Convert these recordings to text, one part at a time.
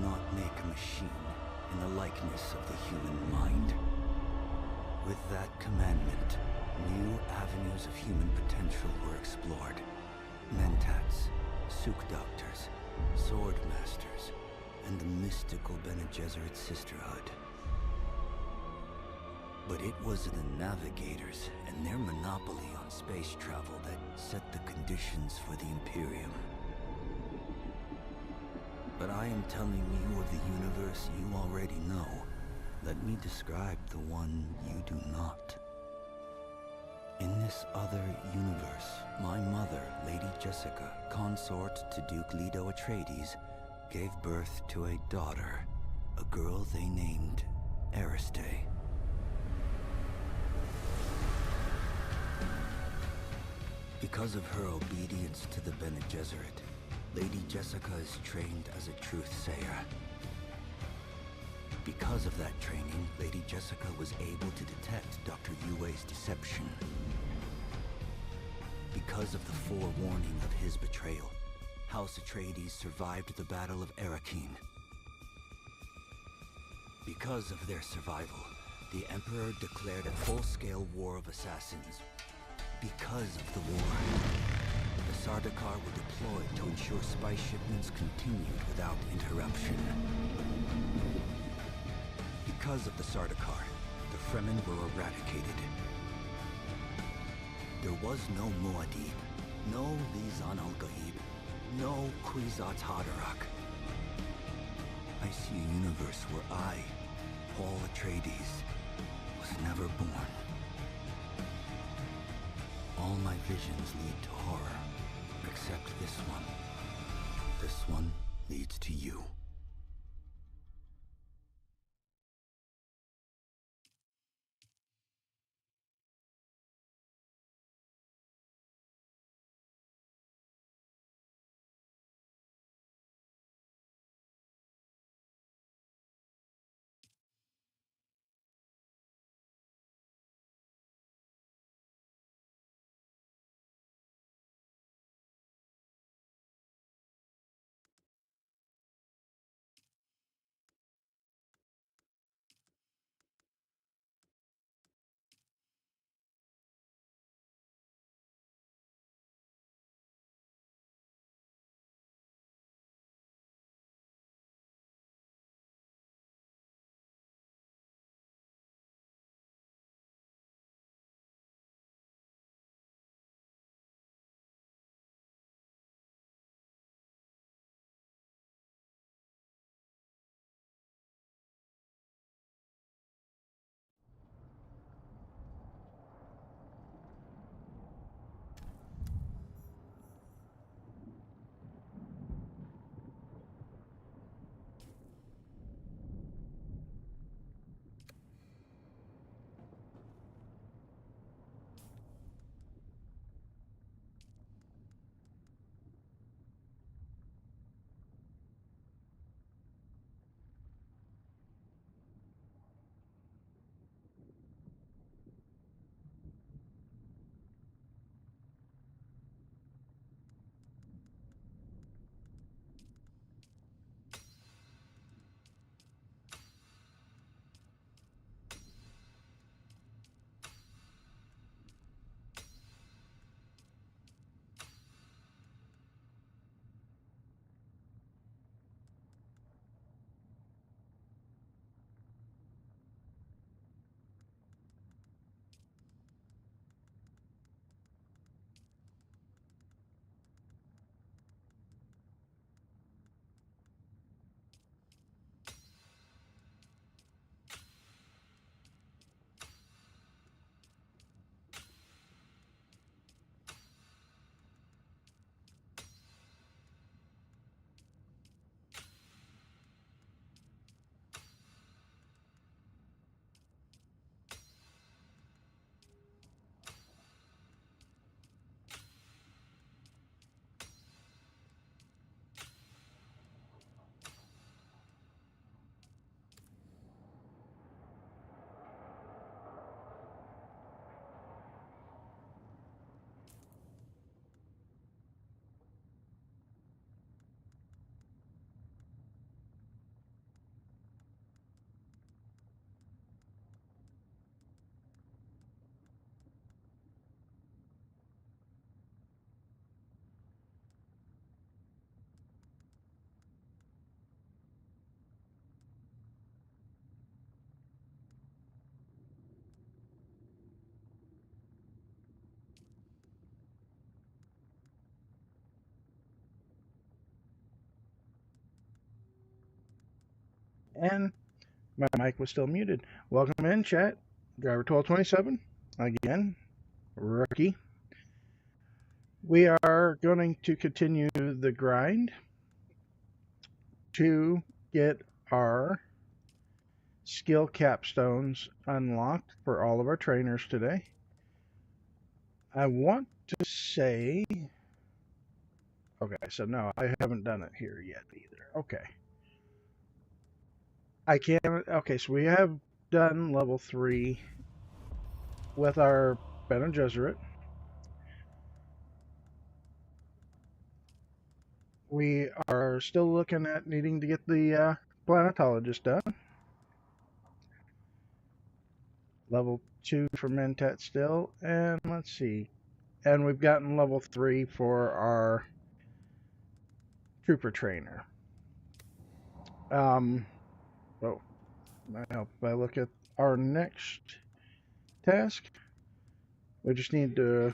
not make a machine in the likeness of the human mind. With that commandment, new avenues of human potential were explored. Mentats, Suk Doctors, Sword Masters, and the mystical Bene Gesserit Sisterhood. But it was the Navigators and their monopoly on space travel that set the conditions for the Imperium. But I am telling you of the universe you already know. Let me describe the one you do not. In this other universe, my mother, Lady Jessica, consort to Duke Leto Atreides, gave birth to a daughter, a girl they named Ariste. Because of her obedience to the Bene Gesserit, Lady Jessica is trained as a truth-sayer. Because of that training, Lady Jessica was able to detect Dr. Yue's deception. Because of the forewarning of his betrayal, House Atreides survived the Battle of Arrakeen. Because of their survival, the Emperor declared a full-scale war of assassins. Because of the war, the Sardaukar were deployed to ensure spice shipments continued without interruption. Because of the Sardaukar, the Fremen were eradicated. There was no Muad'Dib, no Lisan al-Gaib, no Kwisatz Haderach. I see a universe where I, Paul Atreides, was never born. All my visions lead to horror, except this one. This one leads to you. And my mic was still muted. Welcome in, chat. Driver 1227. Again, rookie. We are going to continue the grind to get our skill capstones unlocked for all of our trainers today. I want to say... Okay, so no, I haven't done it here yet either. Okay. I can't... Okay, so we have done level 3 with our Bene Gesserit. We are still looking at needing to get the planetologist done. Level 2 for Mentat still, and let's see. And we've gotten level 3 for our trooper trainer. Oh, I hope if I look at our next task, we just need to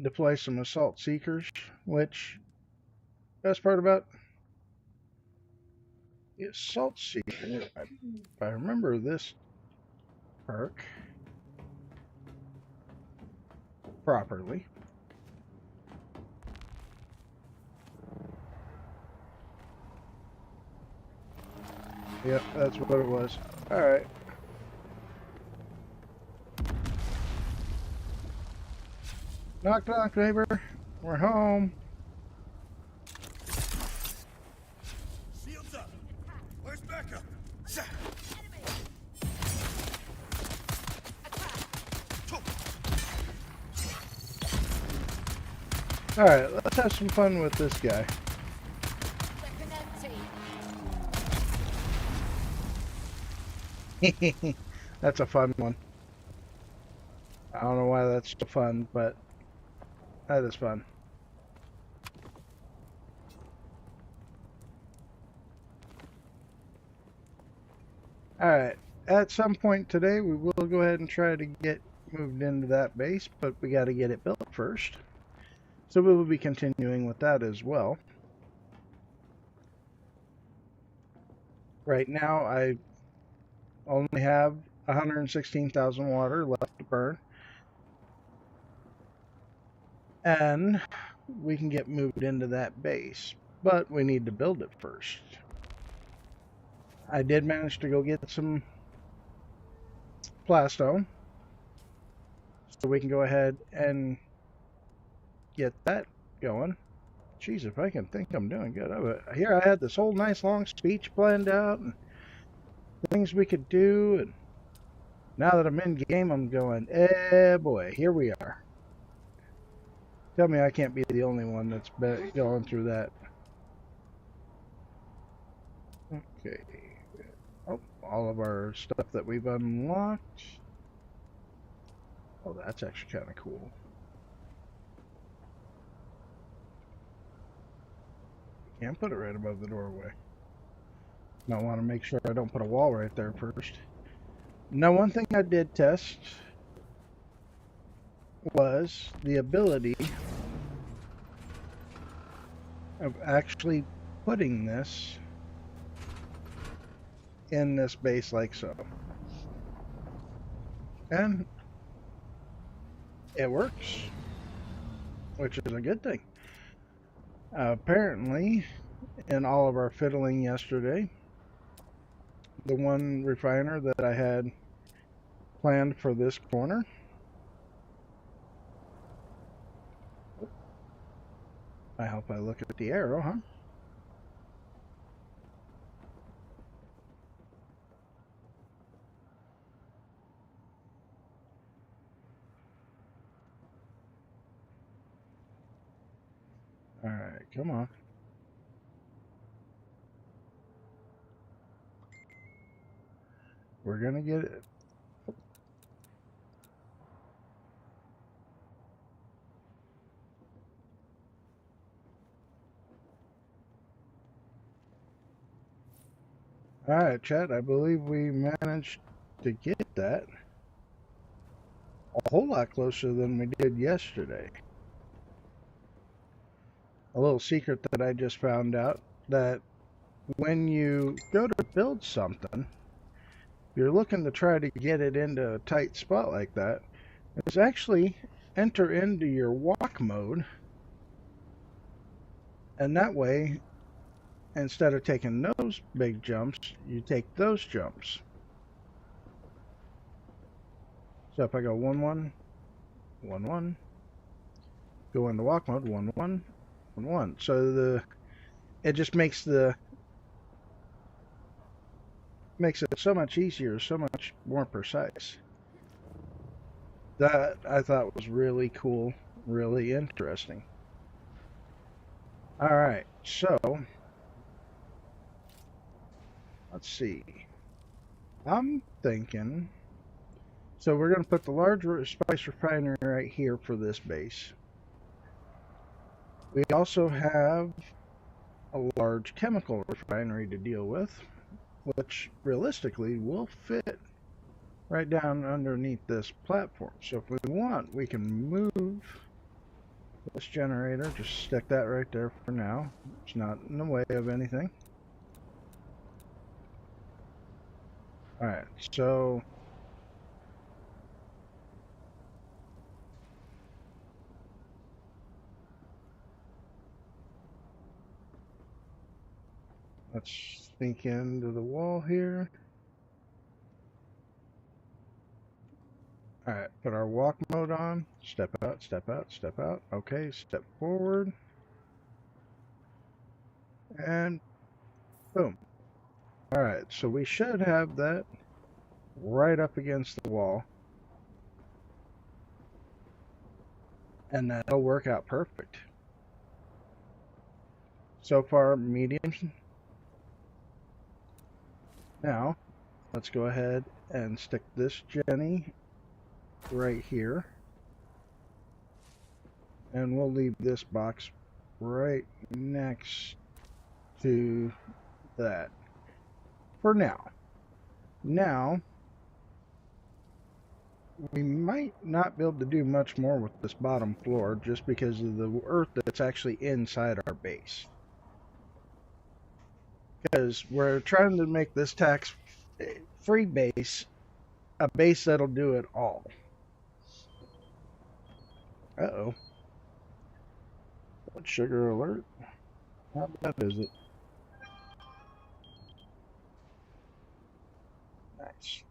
deploy some assault seekers, which best part about the assault seeker, if I remember this perk properly. Yep, that's what it was. Alright. Knock knock, neighbor. We're home. Shields up. Where's backup? Alright, let's have some fun with this guy. That's a fun one. I don't know why that's so fun, but that is fun. Alright, at some point today we will go ahead and try to get moved into that base, but we got to get it built first. So we will be continuing with that as well. Right now I only have 116,000 water left to burn. And we can get moved into that base, but we need to build it first. I did manage to go get some plastone, so we can go ahead and get that going. Jeez, if I can think, I'm doing good. Here I had this whole nice long speech planned out and things we could do, and now that I'm in game, I'm going, eh boy, here we are. Tell me I can't be the only one that's going through that. Okay. Oh, all of our stuff that we've unlocked. Oh, that's actually kind of cool. Can't put it right above the doorway. I want to make sure I don't put a wall right there first. Now, one thing I did test was the ability of actually putting this in this base like so. And it works, which is a good thing. Apparently, in all of our fiddling yesterday, the one refiner that I had planned for this corner, I hope I look at the arrow, huh? Alright, come on. We're gonna get it. Alright, chat, I believe we managed to get that a whole lot closer than we did yesterday. A little secret that I just found out, that when you go to build something, you're looking to try to get it into a tight spot like that, is actually enter into your walk mode, and that way, instead of taking those big jumps, you take those jumps. So if I go 1 1 1 1, go into walk mode 1 1 1 1, so it just makes it so much easier, so much more precise. That I thought was really cool, really interesting. All right, so let's see. I'm thinking, so we're going to put the large spice refinery right here for this base. We also have a large chemical refinery to deal with, which realistically will fit right down underneath this platform. So if we want, we can move this generator, just stick that right there for now. It's not in the way of anything. Alright, so let's sneak into the wall here. Alright, put our walk mode on. Step out, step out, step out. Okay, step forward. And boom. Alright, so we should have that right up against the wall. And that'll work out perfect. So far, medium. Now, let's go ahead and stick this Jenny right here. And we'll leave this box right next to that for now. Now, we might not be able to do much more with this bottom floor just because of the earth that's actually inside our base. Because we're trying to make this tax-free base a base that'll do it all. Uh-oh. Blood sugar alert. How bad is it? Nice.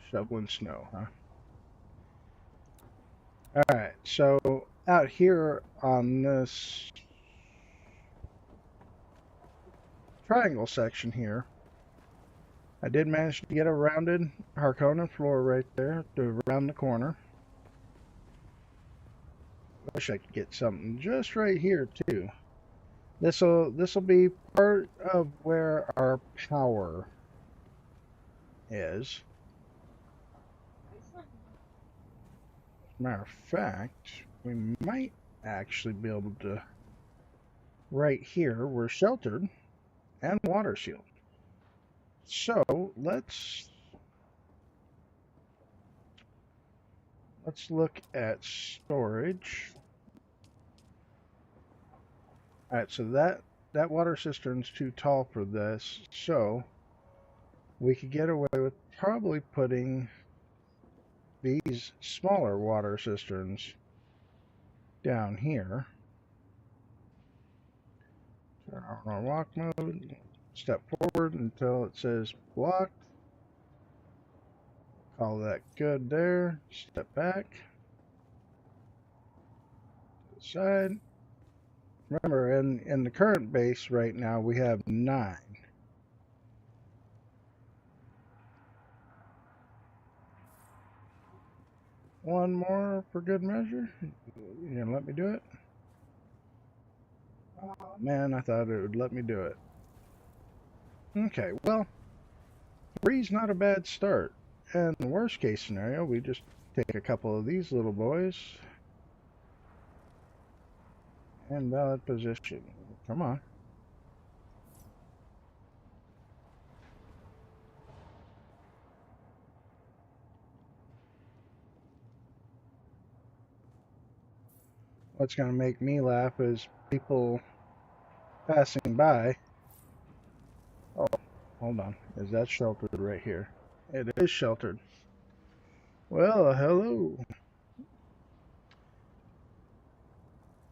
Shoveling snow, huh? Alright, so out here on this triangle section here, I did manage to get a rounded Harkonnen floor right there to around the corner. Wish I could get something just right here too. This'll be part of where our power is. Matter of fact, we might actually be able to, right here, we're sheltered and water sealed. So let's look at storage. Alright, so that water cistern's too tall for this, so we could get away with probably putting these smaller water cisterns down here. Turn on our walk mode, step forward until it says blocked. Call that good there. Step back. To the side. Remember, in the current base right now, we have 9. One more for good measure. You gonna let me do it? Oh, man, I thought it would let me do it. Okay, well, 3's not a bad start. And the worst case scenario, we just take a couple of these little boys. And valid position. Come on. what's going to make me laugh is people passing by. Oh, hold on. Is that sheltered right here? It is sheltered. Well, hello.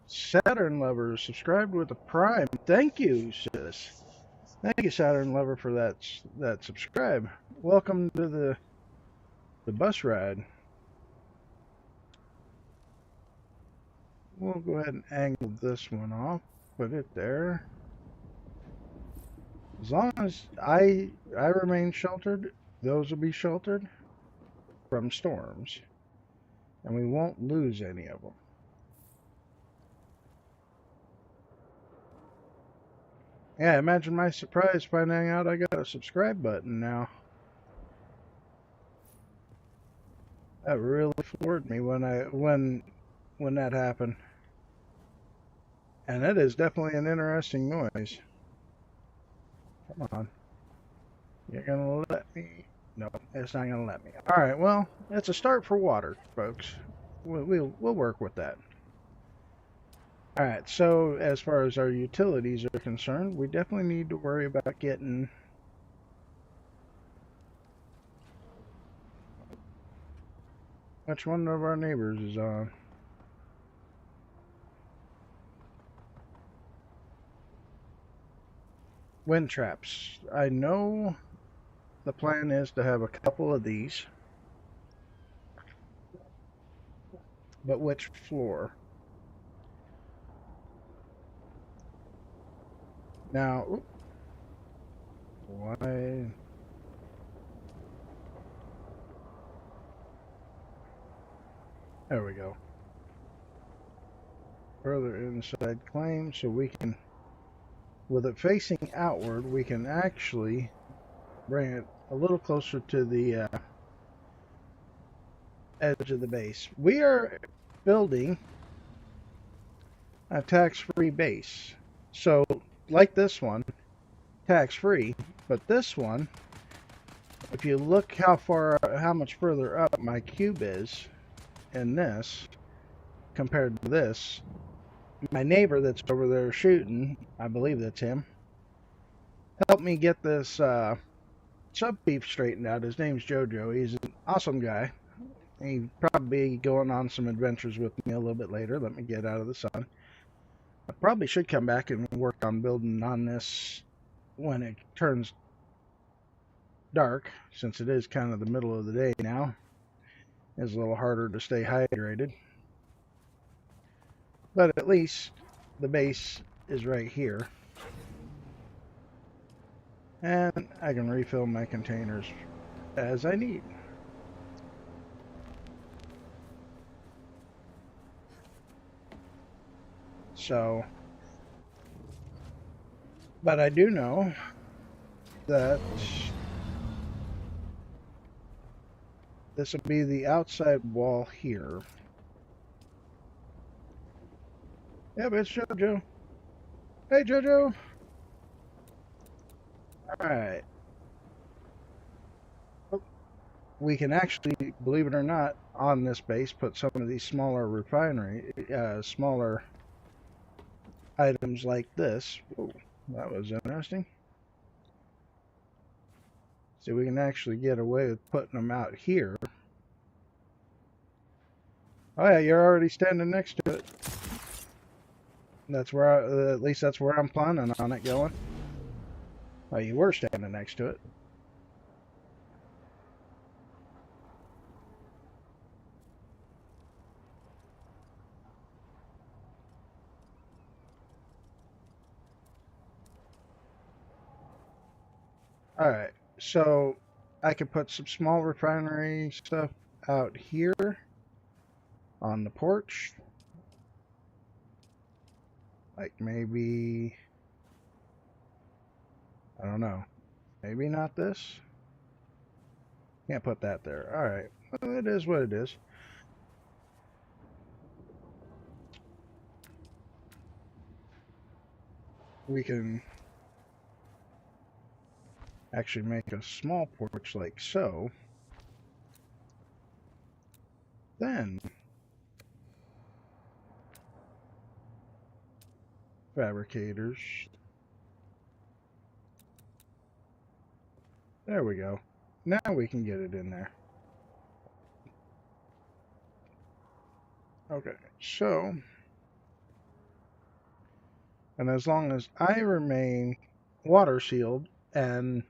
Saturn Lover subscribed with a Prime. Thank you, sis. Thank you, Saturn Lover, for that subscribe. Welcome to the bus ride. We'll go ahead and angle this one off. Put it there. As long as I remain sheltered, those will be sheltered from storms, and we won't lose any of them. Yeah, imagine my surprise finding out I got a subscribe button now. That really floored me when that happened. And it is definitely an interesting noise. Come on. You're gonna let me? No, it's not gonna let me. Alright, well, it's a start for water, folks. We'll work with that. Alright, so as far as our utilities are concerned, we definitely need to worry about getting which one of our neighbors is on. Wind traps. I know the plan is to have a couple of these, but which floor? Now, why? There we go. Further inside claim, so we can, with it facing outward, we can actually bring it a little closer to the edge of the base. We are building a tax-free base. So, like this one, tax-free, but this one, if you look how much further up my cube is in this compared to this, my neighbor that's over there shooting, I believe that's him, helped me get this sub beef straightened out. His name's Jojo. He's an awesome guy. He'll probably be going on some adventures with me a little bit later. Let me get out of the sun. I probably should come back and work on building on this when it turns dark, since it is kind of the middle of the day now. It's a little harder to stay hydrated. But at least the base is right here. And I can refill my containers as I need. So, but I do know that this will be the outside wall here. Yep, it's Jojo. Hey, Jojo. Alright. We can actually, believe it or not, on this base, put some of these smaller smaller items like this. Whoa, that was interesting. So we can actually get away with putting them out here. Oh yeah, you're already standing next to it. That's where at least that's where I'm planning on it going. Oh, you were standing next to it. Alright, so I could put some small refinery stuff out here on the porch. Like maybe, I don't know, maybe not this. Can't put that there. Alright, well, it is what it is. We can actually make a small porch like so. Then fabricators. There we go. Now we can get it in there. Okay, so, and as long as I remain water sealed and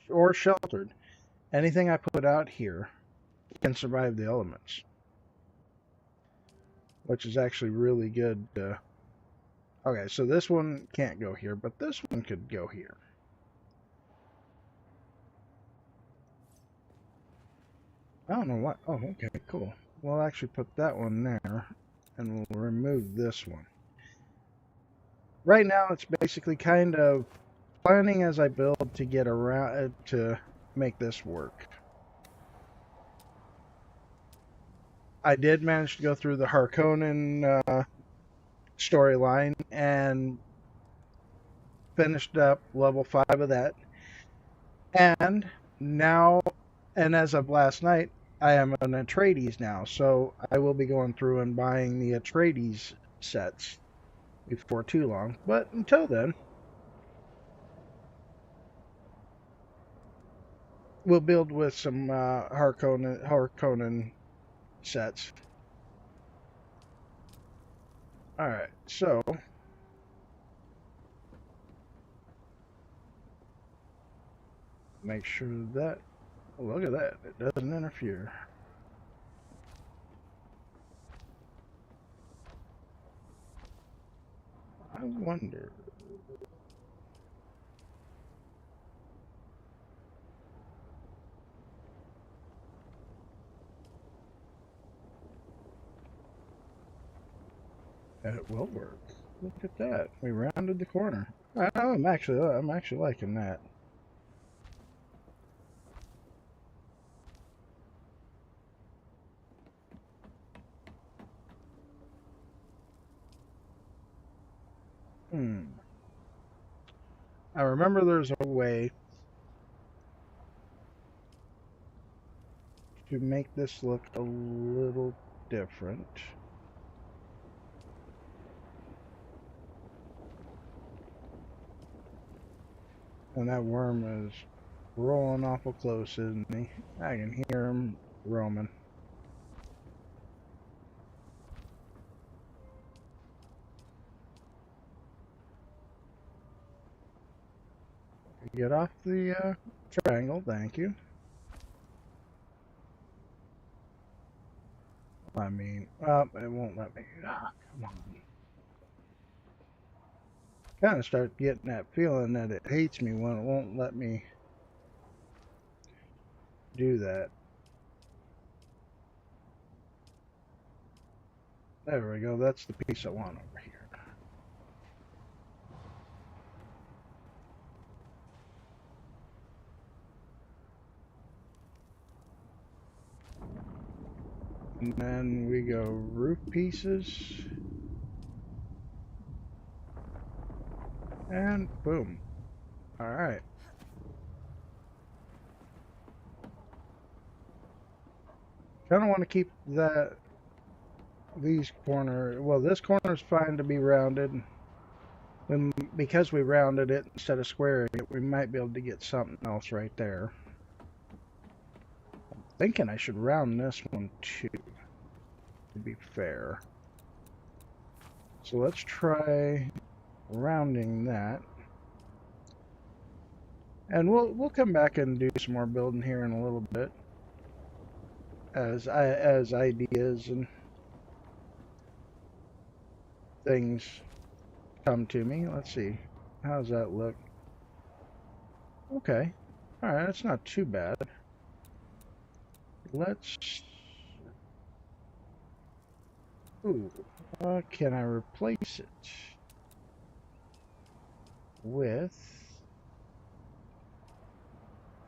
or sheltered, anything I put out here can survive the elements, which is actually really good. Okay, so this one can't go here, but this one could go here. I don't know what. Oh, okay, cool. We'll actually put that one there, and we'll remove this one. Right now, it's basically kind of planning as I build to get around to make this work. I did manage to go through the Harkonnen storyline and finished up level 5 of that. And now, and as of last night, I am an Atreides now, so I will be going through and buying the Atreides sets before too long. But until then, we'll build with some Harkonnen sets. Alright, so make sure that, look at that, it doesn't interfere. I wonder. It will work. Look at that. We rounded the corner. I'm actually liking that. I remember there's a way to make this look a little different. And that worm is rolling awful close, isn't he? I can hear him roaming. Get off the triangle, thank you. I mean, it won't let me. Ah, come on. Kind of start getting that feeling that it hates me when it won't let me do that. There we go. That's the piece I want over here. And then we go roof pieces. And boom. Alright. Kind of want to keep these this corner is fine to be rounded. And because we rounded it instead of squaring it, we might be able to get something else right there. I'm thinking I should round this one too, to be fair. So let's try rounding that. And we'll come back and do some more building here in a little bit as ideas and things come to me. Let's see. How does that look? Okay. Alright, that's not too bad. Let's... Ooh. Can I replace it with...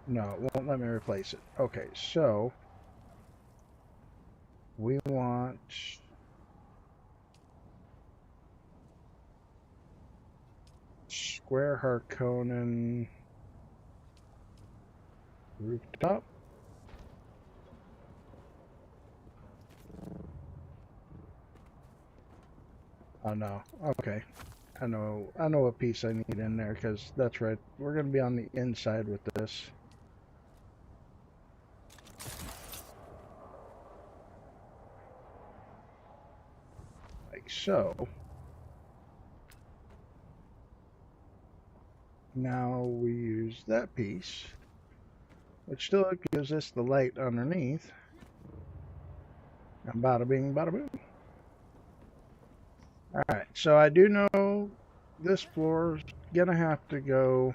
No, it won't let me replace it. Okay, so... We want... Square Harkonnen rooftop. Oh no. Okay. I know what piece I need in there, because that's right. We're going to be on the inside with this. Like so. Now we use that piece, which still gives us the light underneath. And bada bing, bada boom. Alright, so I do know this floor is going to have to go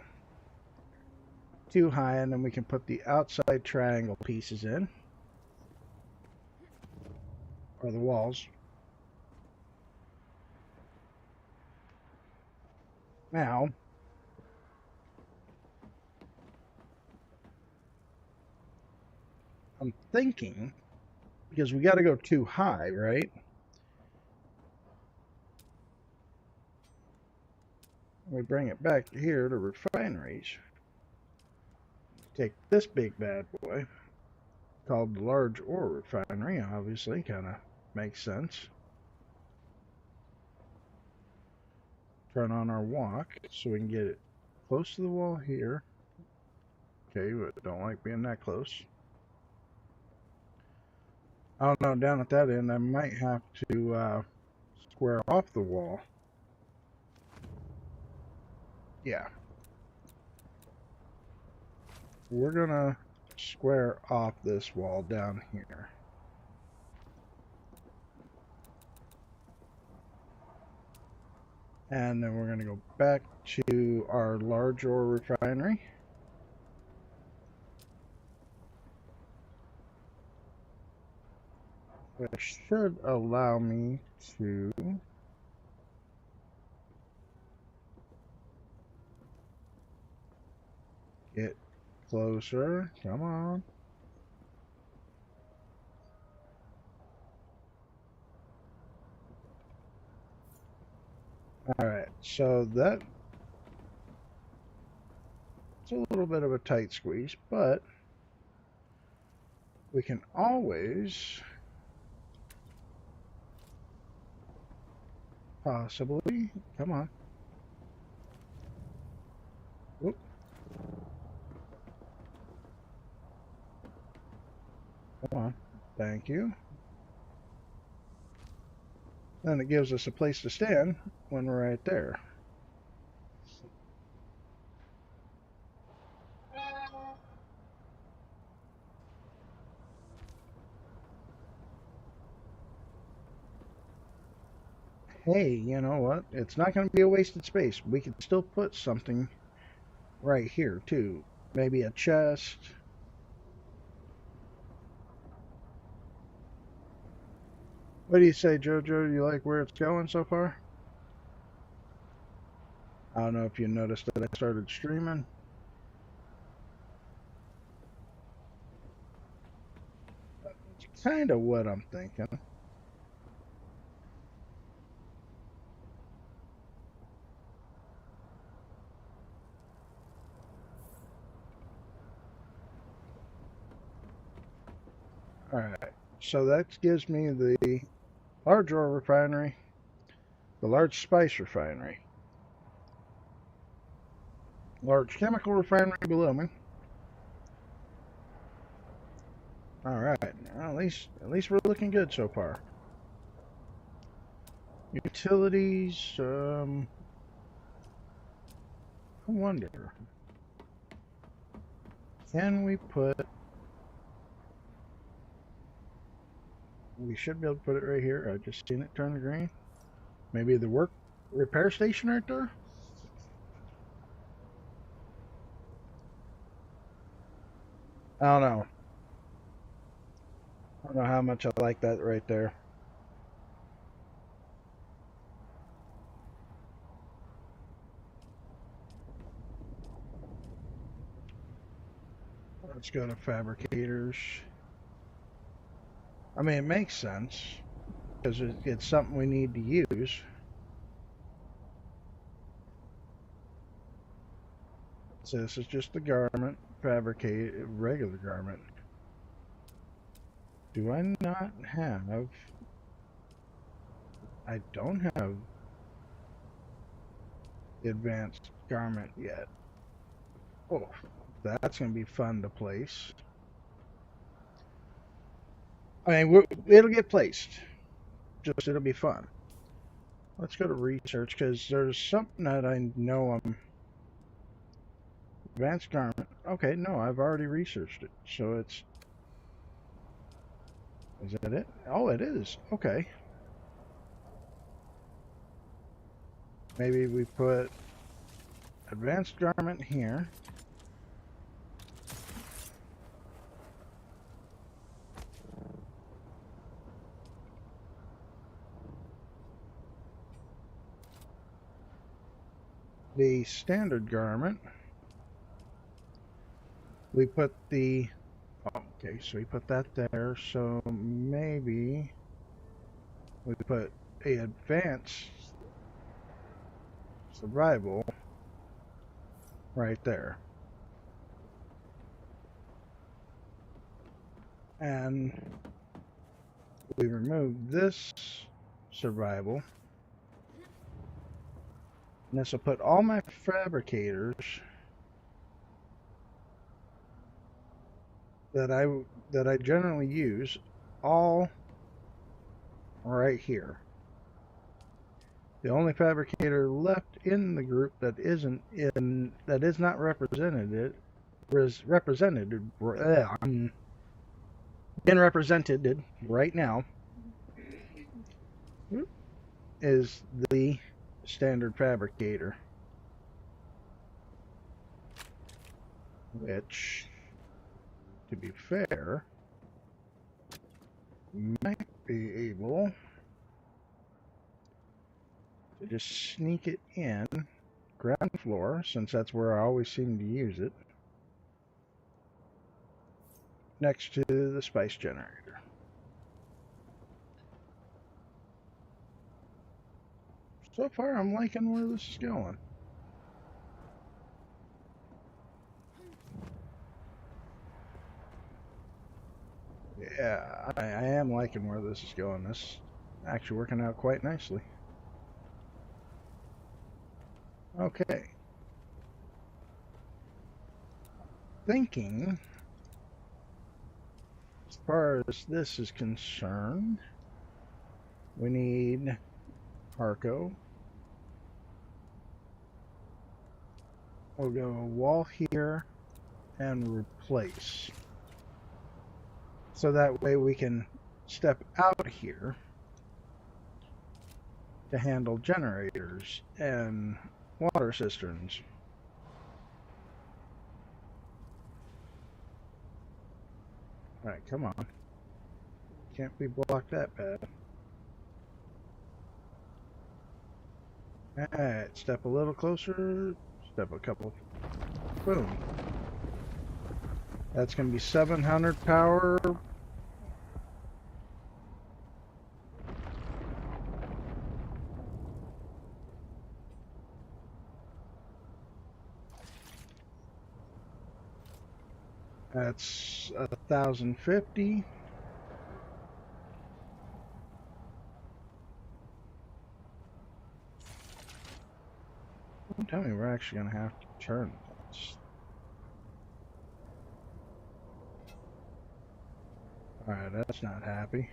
too high, and then we can put the outside triangle pieces in. Or the walls. Now, I'm thinking, because we got to go too high, right? We bring it back here to refineries. Take this big bad boy, called the large ore refinery, obviously, kind of makes sense. Turn on our walk so we can get it close to the wall here. Okay, but don't like being that close. I don't know, down at that end I might have to square off the wall. Yeah. We're gonna square off this wall down here. And then we're gonna go back to our large ore refinery. That should allow me to get closer. Come on. Alright, so that's a little bit of a tight squeeze, but we can always possibly, come on. Whoop. Come on. Thank you. Then it gives us a place to stand when we're right there. Hey, you know what? It's not going to be a wasted space. We can still put something right here, too. Maybe a chest. What do you say, Jojo? You like where it's going so far? I don't know if you noticed that I started streaming. That's kind of what I'm thinking. Alright, so that gives me the large ore refinery, the large spice refinery, large chemical refinery below me. Alright, at least we're looking good so far. Utilities, I wonder, can we put, we should be able to put it right here. I just seen it turn green. Maybe the repair station right there? I don't know. I don't know how much I like that right there. Let's go to fabricators. I mean, it makes sense because it's something we need to use. So this is just the garment, fabricated, regular garment. Do I not have? I don't have the advanced garment yet. Oh, that's going to be fun to place. I mean, it'll get placed. Just it'll be fun. Let's go to research because there's something that I know I'm. Advanced garment. Okay, no, I've already researched it. So it's. Is that it? Oh, it is. Okay. Maybe we put advanced garment here. The standard garment. We put the. Oh, okay, so we put that there. So maybe we put a advanced survival right there. And we remove this survival. And this will put all my fabricators that I generally use all right here. The only fabricator left in the group that is not represented been represented right now is the standard fabricator, which, to be fair, might be able to just sneak it in ground floor, since that's where I always seem to use it, next to the spice generator. So far, I'm liking where this is going. Yeah, I am liking where this is going. This is actually working out quite nicely. Okay. Thinking, as far as this is concerned, we need Harco. We'll go wall here and replace. So that way we can step out here to handle generators and water cisterns. Alright, come on. Can't be blocked that bad. Alright, step a little closer. Step a couple. Boom. That's going to be 700 power. That's 1,050. Don't tell me we're actually going to have to turn this. Alright, that's not happy.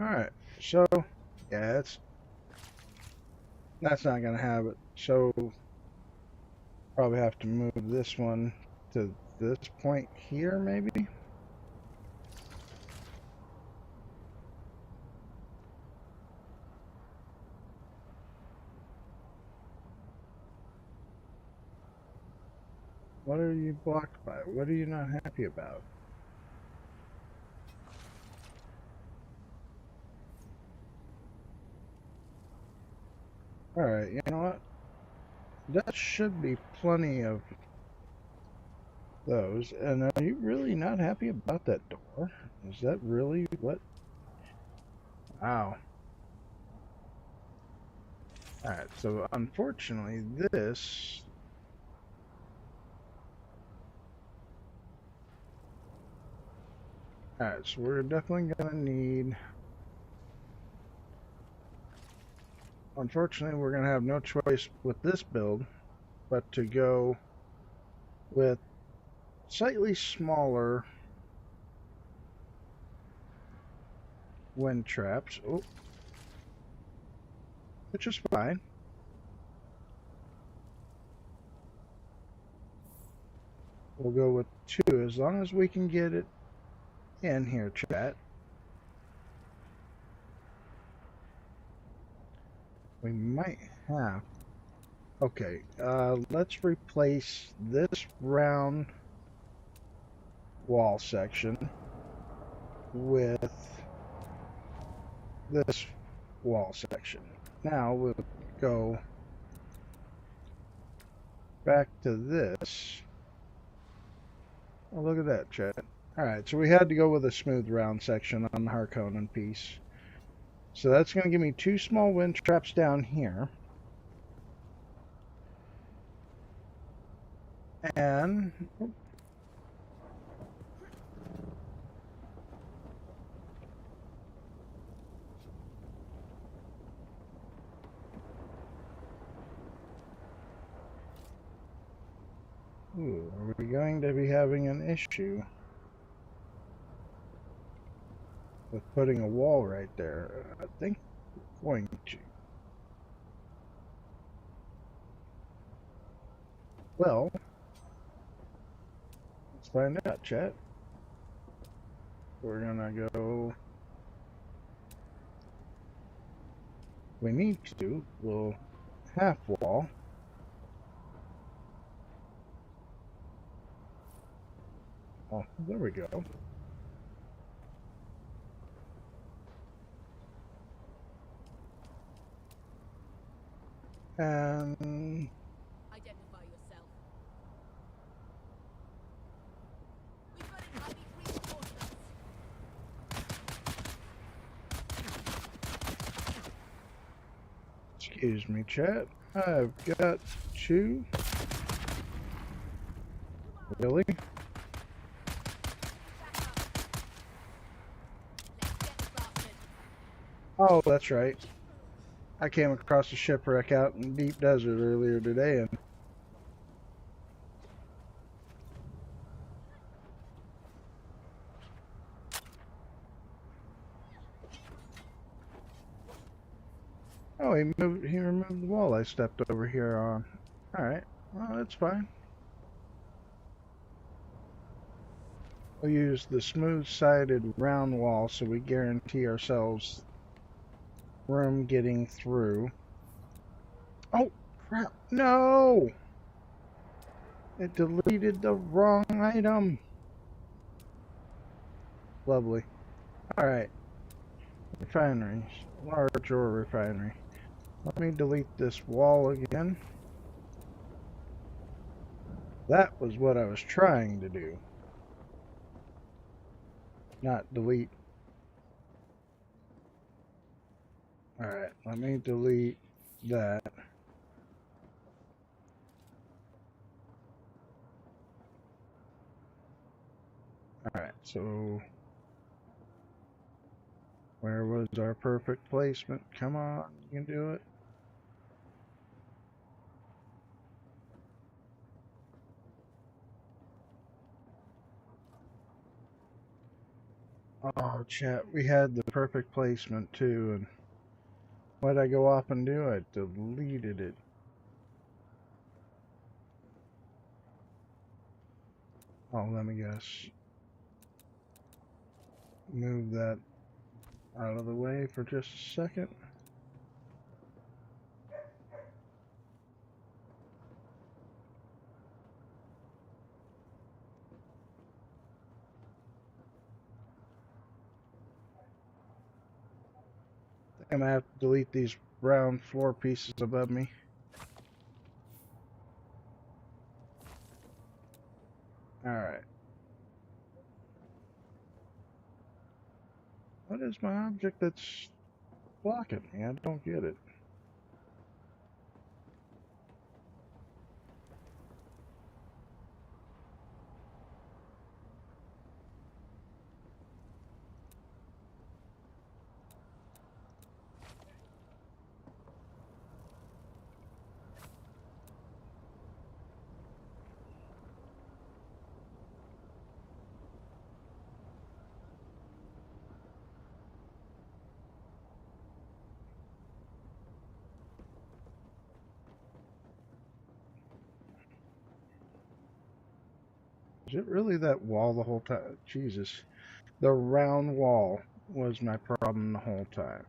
Alright, so, yeah, that's not going to have it. So, probably have to move this one to this point here, maybe? What are you blocked by? What are you not happy about? Alright, you know what? That should be plenty of those. And are you really not happy about that door? Is that really what? Wow. Alright, so unfortunately this Alright, so we're definitely gonna need... Unfortunately, we're gonna have no choice with this build but to go with slightly smaller wind traps. Oh, which is fine. We'll go with 2 as long as we can get it in here, chat. We might have... Okay, let's replace this round wall section with this wall section. Now we'll go back to this. Oh, look at that, chat. Alright, so we had to go with a smooth round section on the Harkonnen piece. So that's going to give me 2 small wind traps down here. And... Ooh, are we going to be having an issue with putting a wall right there? I think we're going to. Well, let's find out, chat. We're gonna go... We need to. We'll half wall. Oh, there we go. And... Identify yourself. We've got incoming reinforcements. Excuse me, chat. I've got 2. Really? Let's get the bastard. Oh, that's right. I came across a shipwreck out in the deep desert earlier today, and oh, he removed the wall I stepped over here on. Alright, well, that's fine. We'll use the smooth-sided round wall so we guarantee ourselves room getting through. Oh, crap. No! It deleted the wrong item. Lovely. Alright. Refineries. Large ore refinery. Let me delete this wall again. That was what I was trying to do. Not delete. Alright, let me delete that. Alright, so where was our perfect placement? Come on, you can do it. Oh, chat, we had the perfect placement too, and what did I go off and do? I deleted it. Oh, let me guess. Move that out of the way for just a second. I'm gonna have to delete these round floor pieces above me. Alright. What is my object that's blocking me? I don't get it. Is it really that wall the whole time? Jesus. The round wall was my problem the whole time.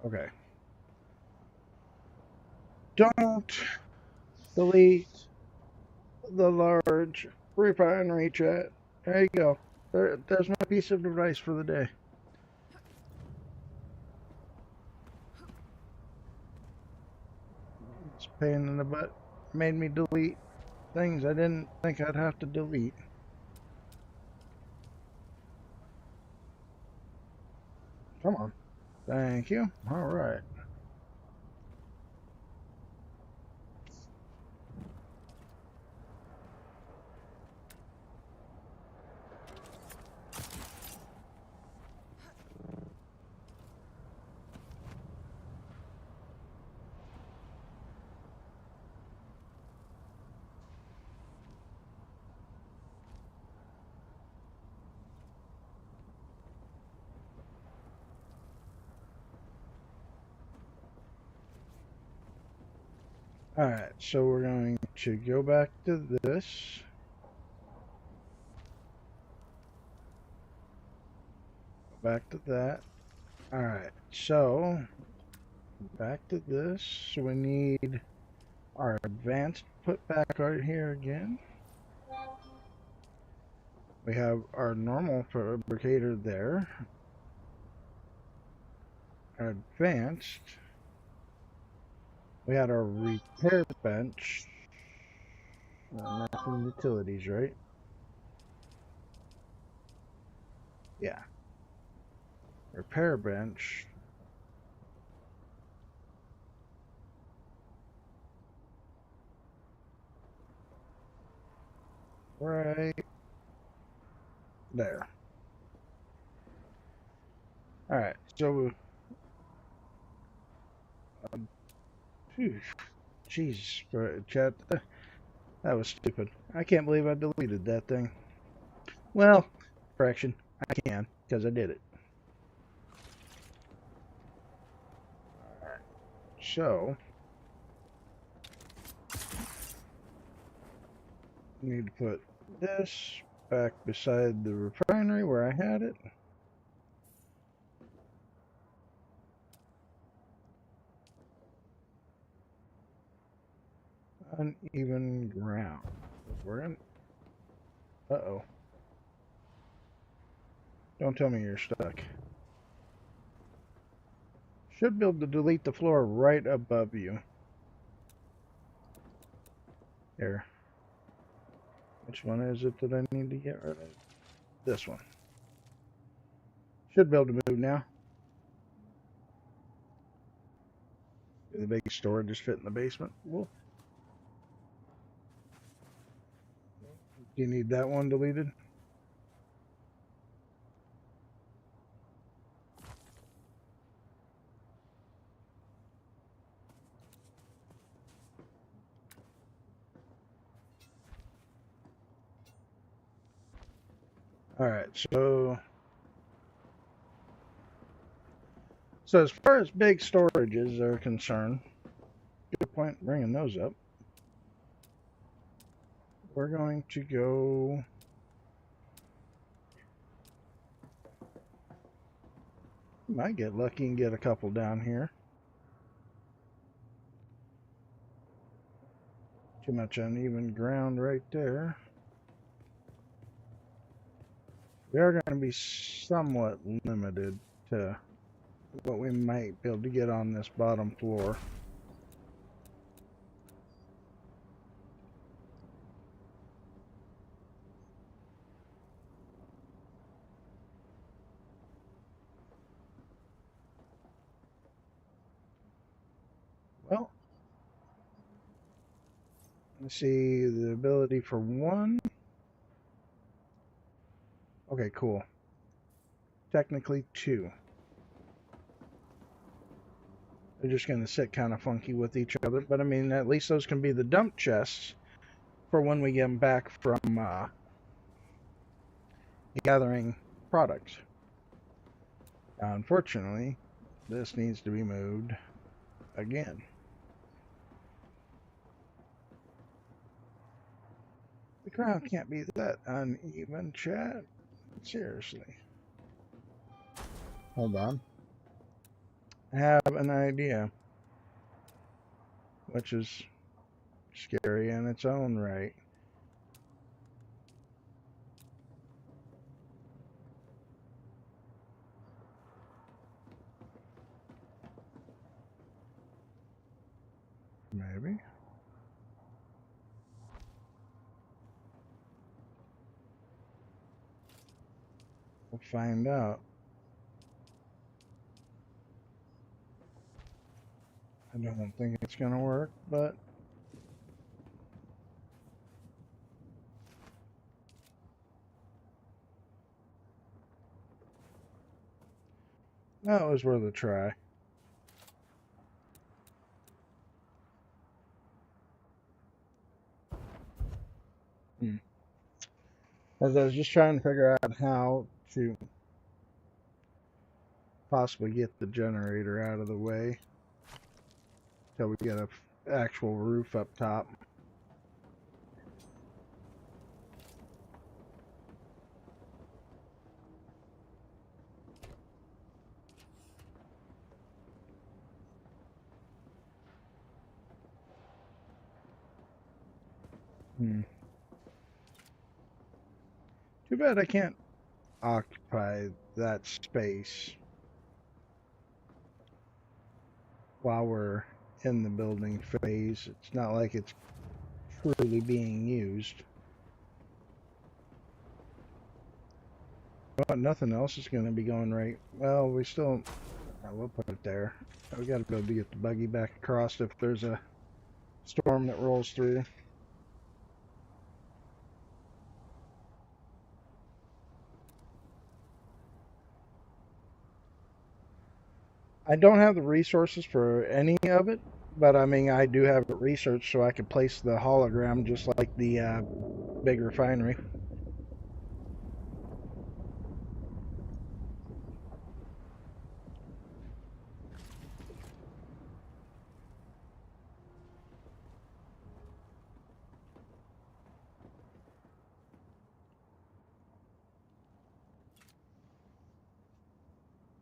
Okay. Don't delete the large refinery chat. There you go. There's my piece of advice for the day. It's a pain in the butt. Made me delete things I didn't think I'd have to delete. Come on. Thank you. All right. Alright, so we're going to go back to this. Back to that. Alright, so back to this. So we need our advanced put back right here again. We have our normal fabricator there. Our advanced. We had our repair bench. Nothing utilities, right? Yeah. Repair bench. Right there. Alright, so phew, jeez, chat, that was stupid. I can't believe I deleted that thing. Well, correction, I can, because I did it. Alright, so need to put this back beside the refinery where I had it. Uneven ground. We're in. Uh-oh. Don't tell me you're stuck. Should be able to delete the floor right above you. Here. Which one is it that I need to get rid of? This one. Should be able to move now. Do the big storage fit in the basement? Well, do you need that one deleted? Alright, so as far as big storages are concerned, good point bringing those up. We're going to go might get lucky and get a couple down here. Too much uneven ground right there. We are going to be somewhat limited to what we might be able to get on this bottom floor. Well, let's see the ability for one. Okay, cool. Technically two. They're just going to sit kind of funky with each other, but I mean, at least those can be the dump chests for when we get them back from gathering products. Unfortunately, this needs to be moved again. The ground can't be that uneven, chat. Seriously. Hold on. I have an idea, which is scary in its own right. Maybe. We'll find out. I don't think it's going to work, but that was worth a try. As I was just trying to figure out how to possibly get the generator out of the way till we get an actual roof up top. Too bad I can't occupy that space while we're in the building phase. It's not like it's truly being used. But nothing else is going to be going right. Well, we still... we'll put it there. We got to be able to get the buggy back across if there's a storm that rolls through. I don't have the resources for any of it, but I mean, I do have it researched so I could place the hologram just like the big refinery.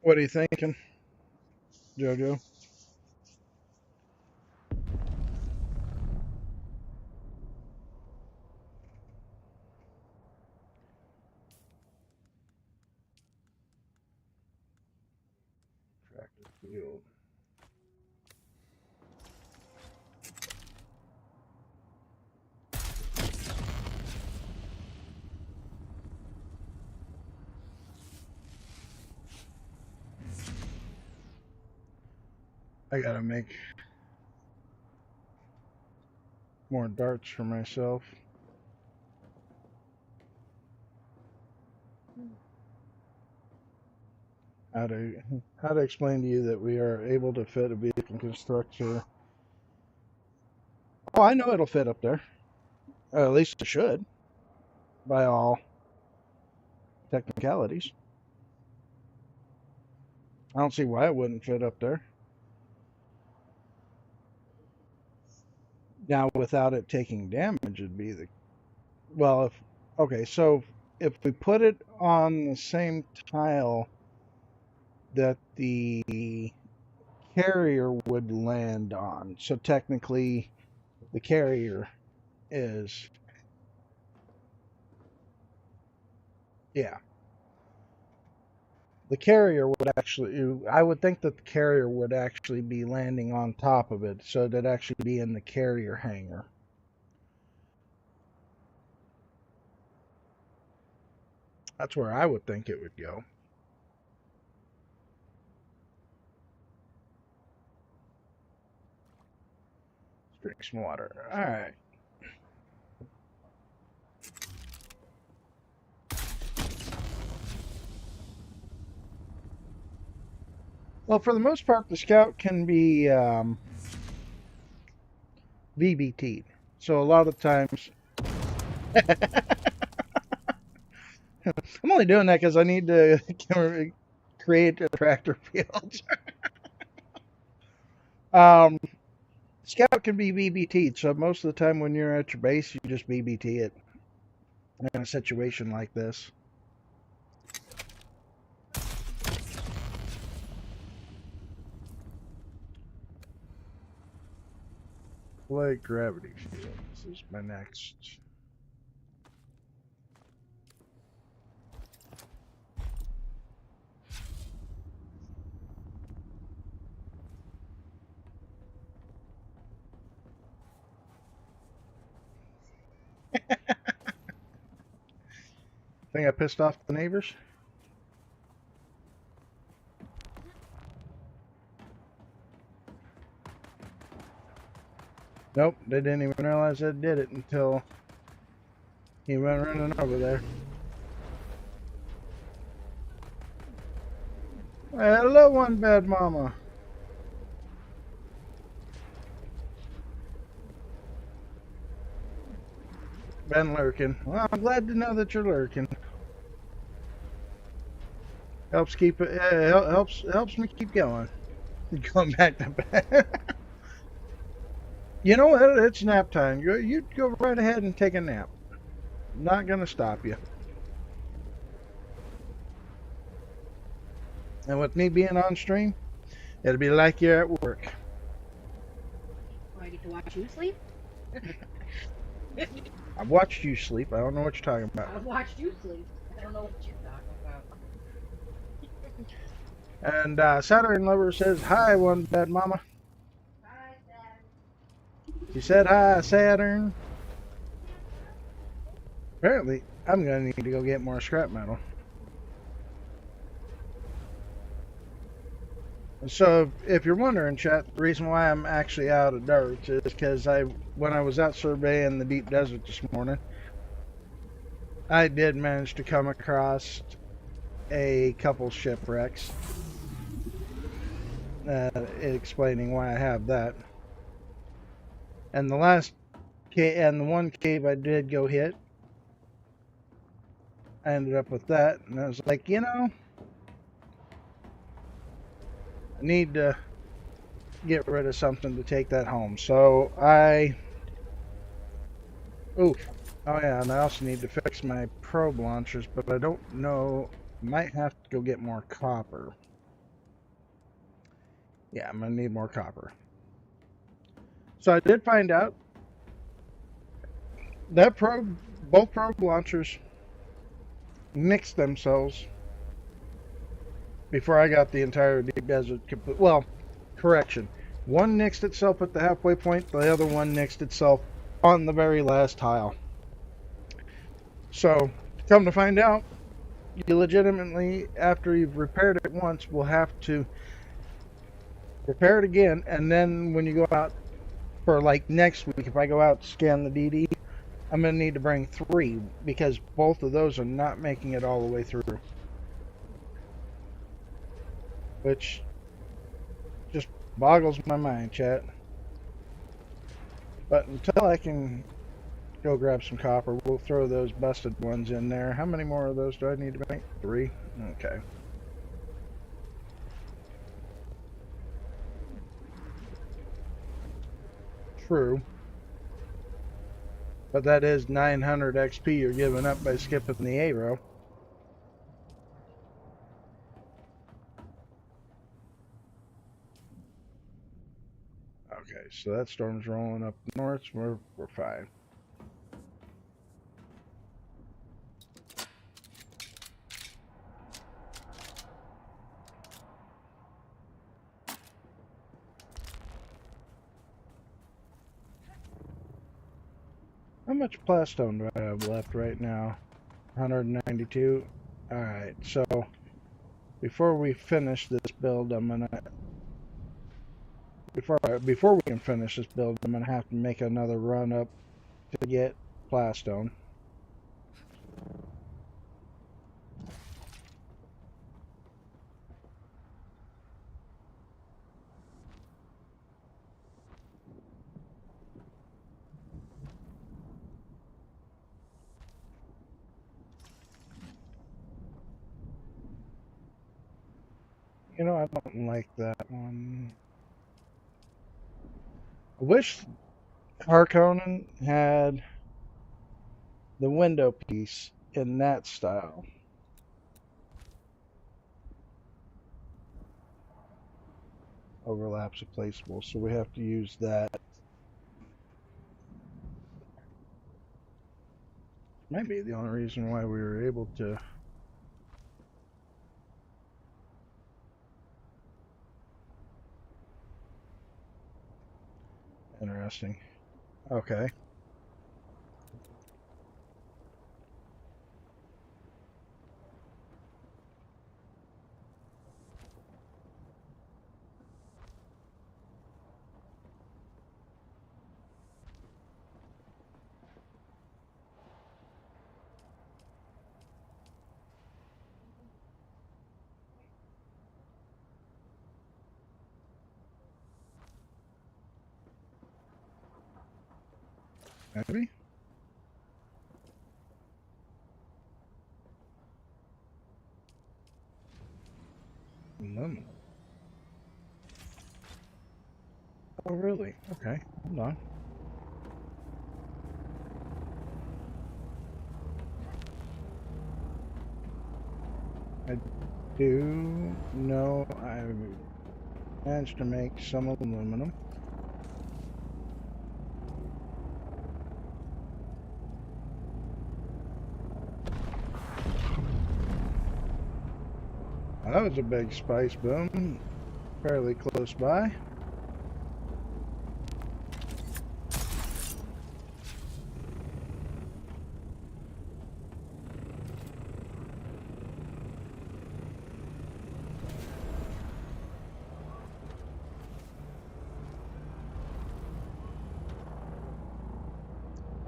What are you thinking, Jojo? Tractor field. I gotta make more darts for myself. How to explain to you that we are able to fit a vehicle constructor? Oh, I know it'll fit up there. At least it should, by all technicalities. I don't see why it wouldn't fit up there. Now, without it taking damage, it'd be the... Well, if... Okay, so if we put it on the same tile that the carrier would land on, so technically the carrier is... Yeah. The carrier would actually... I would think that the carrier would actually be landing on top of it, so it'd actually be in the carrier hangar. That's where I would think it would go. Let's drink some water. Alright. Well, for the most part, the Scout can be VBT'd. So a lot of times... I'm only doing that because I need to create a tractor field. um, Scout can be BBT'd, so most of the time when you're at your base, you just BBT it in a situation like this. Like gravity field. This is my next. Think I pissed off the neighbors? Nope, they didn't even realize I did it until he went running over there. Hello, one bad mama. Been lurking. Well, I'm glad to know that you're lurking. Helps keep it. Helps me keep going. Going back to bed. You know what? It's nap time. You go right ahead and take a nap. Not gonna stop you. And with me being on stream, it'll be like you're at work. I get to watch you sleep? I've watched you sleep. I don't know what you're talking about. I've watched you sleep. I don't know what you're talking about. And Saturn Lover says, hi, one bad mama. Hi, Saturn. She said, hi, Saturn. Apparently, I'm going to need to go get more scrap metal. So, if you're wondering, chat, the reason why I'm actually out of dirt is because when I was out surveying the deep desert this morning, I did manage to come across a couple shipwrecks. Explaining why I have that. And the last cave, and the one cave I did go hit, I ended up with that, and I was like, you know, I need to get rid of something to take that home. So oh yeah, and I also need to fix my probe launchers, but I don't know, might have to go get more copper. Yeah, I'm gonna need more copper. So I did find out that both probe launchers nixed themselves before I got the entire deep desert complete. Well, correction. One nixed itself at the halfway point, the other one nixed itself on the very last tile. So, come to find out, you legitimately, after you've repaired it once, will have to repair it again, and then when you go out for like next week, if I go out to scan the DD, I'm going to need to bring 3 because both of those are not making it all the way through. Which just boggles my mind, chat. But until I can go grab some copper, we'll throw those busted ones in there. How many more of those do I need to make? 3? Okay. True. But that is 900 XP you're giving up by skipping the A row. Okay, so that storm's rolling up north. We're fine. How much plastone do I have left right now? 192. Alright, so before we finish this build, I'm gonna before we can finish this build, I'm gonna have to make another run up to get plastone. You know, I don't like that one. I wish Harkonnen had the window piece in that style. Overlaps are placeable, so we have to use that. Might be the only reason why we were able to. Interesting. Okay. Maybe? Aluminum. Oh, really? Okay. Hold on. I do know I managed to make some aluminum. That was a big spice boom. Fairly close by.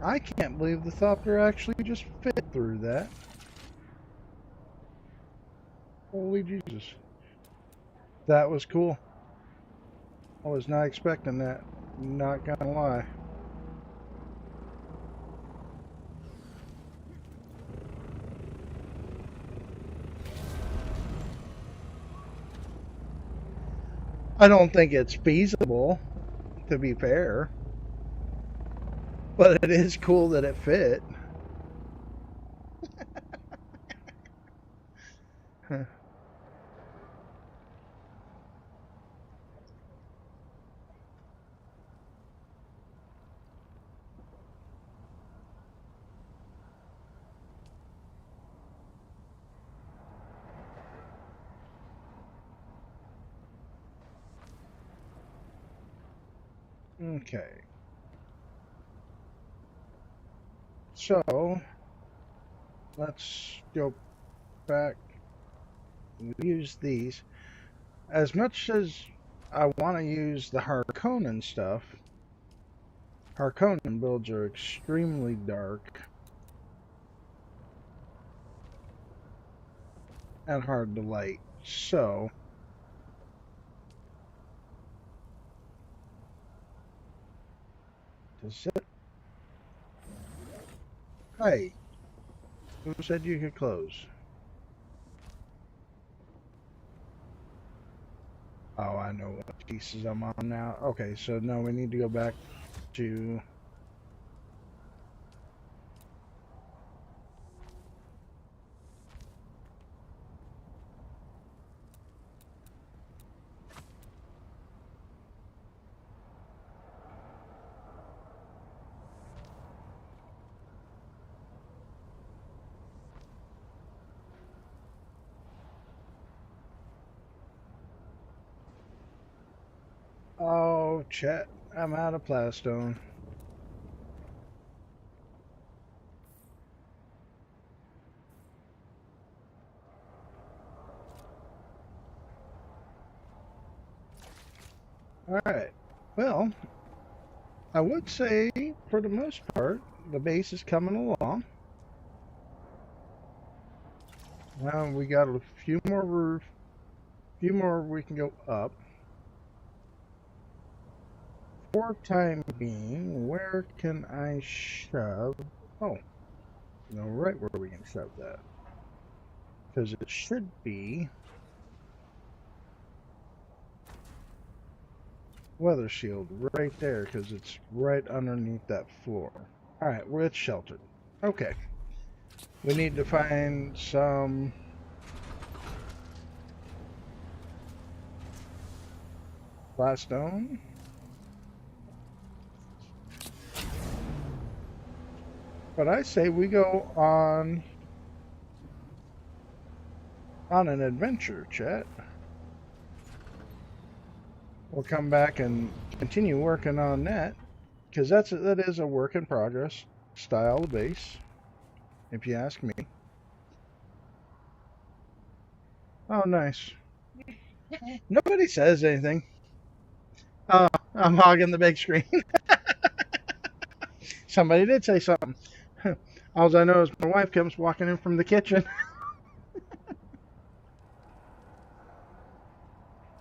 I can't believe the Thopter actually just fit through that. Holy Jesus. That was cool. I was not expecting that. Not gonna lie. I don't think it's feasible, to be fair. But it is cool that it fit. Okay. So, let's go back and use these. As much as I want to use the Harkonnen stuff, Harkonnen builds are extremely dark and hard to light. So, does it? Hey, who said you could close? Oh, I know what pieces I'm on now. Okay, so no, we need to go back to... Oh, Chet, I'm out of plastone. Alright, well, I would say, for the most part, the base is coming along. Now we got a few more roof, few more we can go up. For time being, where can I shove? Oh, no, right where we can shove that. Because it should be weather shield right there because it's right underneath that floor. Alright, well, it's sheltered. Okay. We need to find some glass stone. But I say we go on an adventure, chat. We'll come back and continue working on that, because that is a work in progress style base, if you ask me. Oh, nice. Nobody says anything. Oh, I'm hogging the big screen. Somebody did say something. All I know is my wife comes walking in from the kitchen.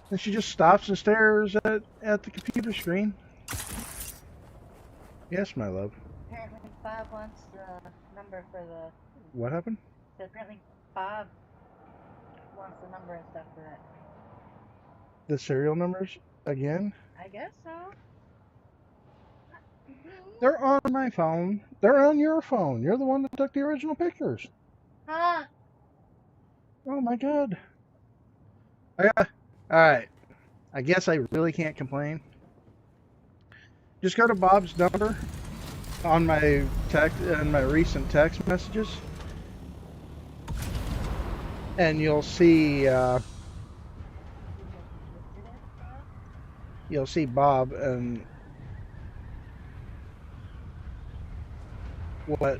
And she just stops and stares at the computer screen. Yes, my love. Apparently Bob wants the number for the... What happened? So apparently Bob wants the number and stuff for that. The serial numbers again? I guess so. They're on my phone. They're on your phone. You're the one that took the original pictures. Huh? Oh my god. Alright. I guess I really can't complain. Just go to Bob's number on my text and my recent text messages. And you'll see Bob and what,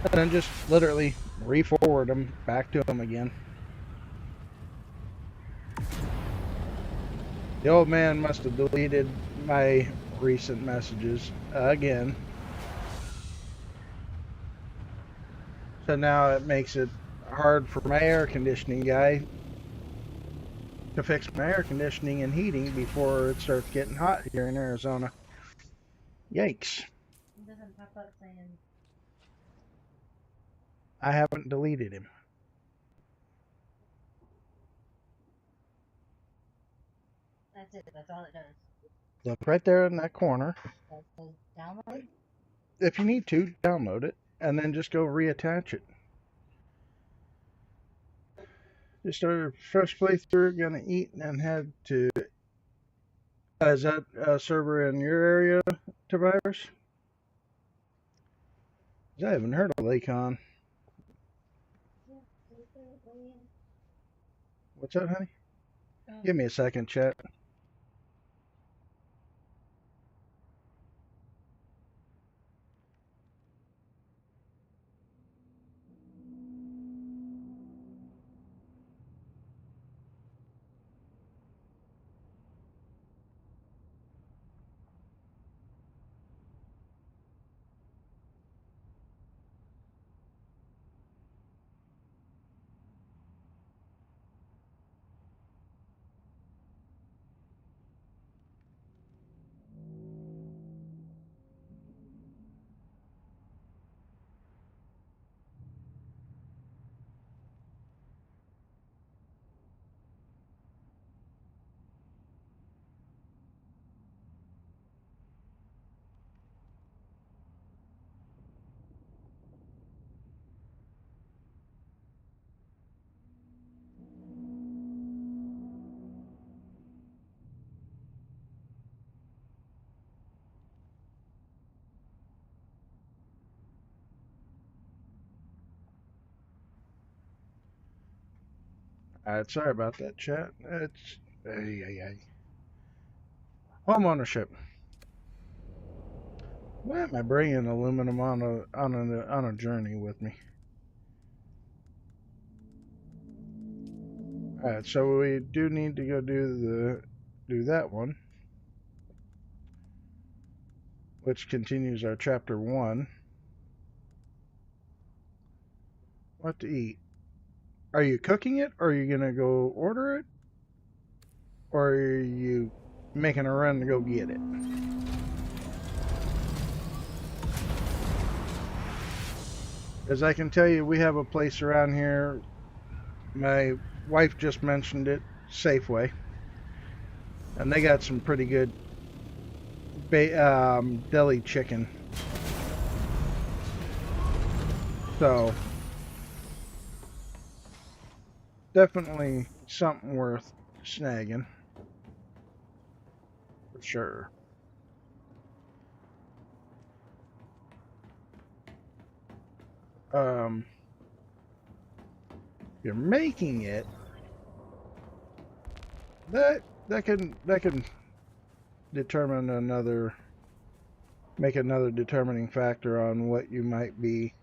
and then just literally re-forward them back to him again. The old man must have deleted my recent messages again. So now it makes it hard for my air conditioning guy to fix my air conditioning and heating before it starts getting hot here in Arizona. Yikes. It doesn't pop up saying... I haven't deleted him. That's it. That's all it does. Look right there in that corner. That says download. If you need to, download it and then just go reattach it. Just started a fresh playthrough, gonna eat and head to... is that a server in your area, Tobias? I haven't heard of Lakon. What's up, honey? Give me a second, chat. Alright, sorry about that, chat. It's... home ownership. Why am I bringing aluminum on a journey with me? Alright, so we do need to go do that one, which continues our chapter 1. What to eat? Are you cooking it, or are you gonna go order it, or are you making a run to go get it? As I can tell you, we have a place around here. My wife just mentioned it Safeway, and they got some pretty good deli chicken. So definitely something worth snagging for sure. You're making it. That can determine make another determining factor on what you might be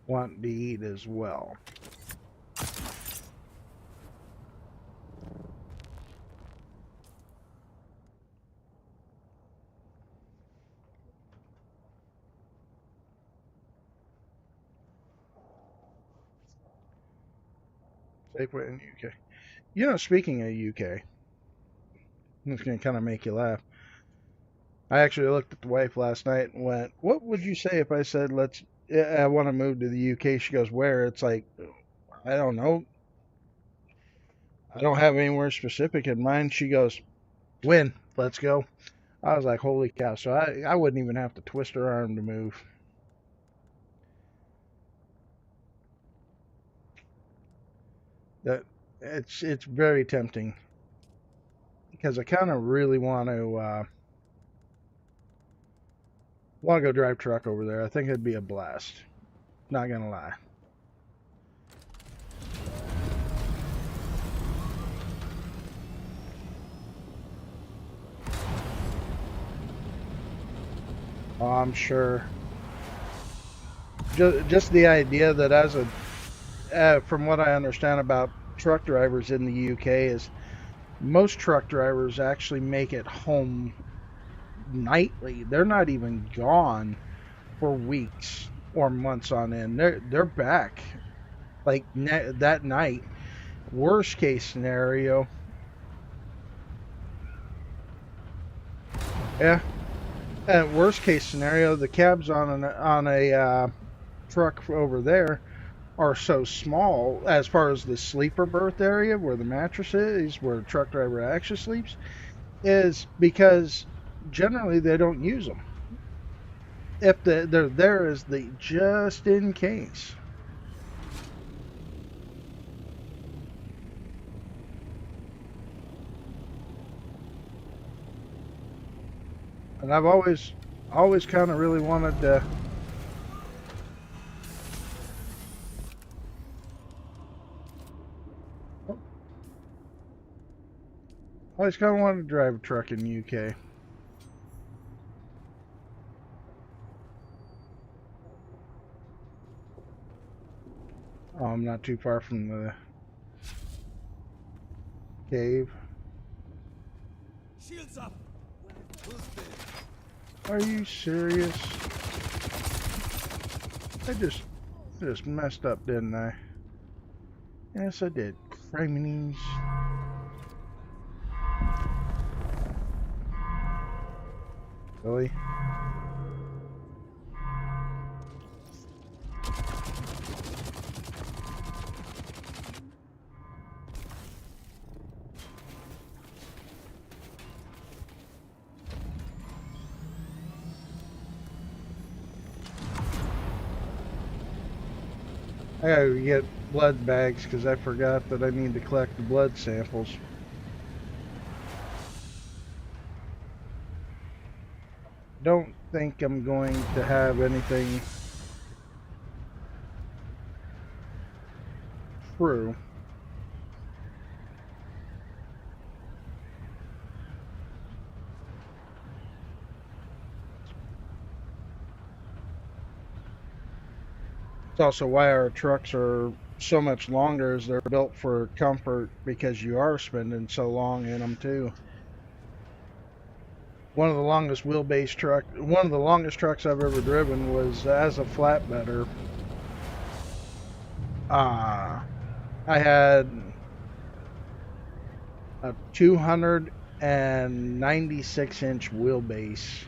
wanting to eat as well. Safeway in the UK. You know, speaking of UK, it's going to kind of make you laugh. I actually looked at the wife last night and went, "What would you say if I said I want to move to the UK?" She goes, "Where?" It's like, I don't know. I don't have anywhere specific in mind. She goes, "When? Let's go." I was like, "Holy cow!" So I wouldn't even have to twist her arm to move. That it's very tempting because I kind of really want to go drive truck over there. I think it'd be a blast. Not gonna lie. Oh, I'm sure. Just the idea that from what I understand about truck drivers in the UK is most truck drivers actually make it home nightly. They're not even gone for weeks or months on end. They're back like that night. Worst case scenario. Yeah. Worst case scenario, the cabs on a truck over there are so small as far as the sleeper berth area where the mattress is, where the truck driver actually sleeps, is because generally they don't use them. If they're there as the just in case. And I've always kind of really wanted to drive a truck in the UK. Oh, I'm not too far from the cave. Shields up. Are you serious? I just messed up, didn't I? Yes, I did. Criminies. Really? I gotta get blood bags because I forgot that I need to collect the blood samples. Don't think I'm going to have anything true. It's also why our trucks are so much longer, as they're built for comfort because you are spending so long in them too. One of the longest trucks I've ever driven was as a flatbedder. I had a 296-inch wheelbase.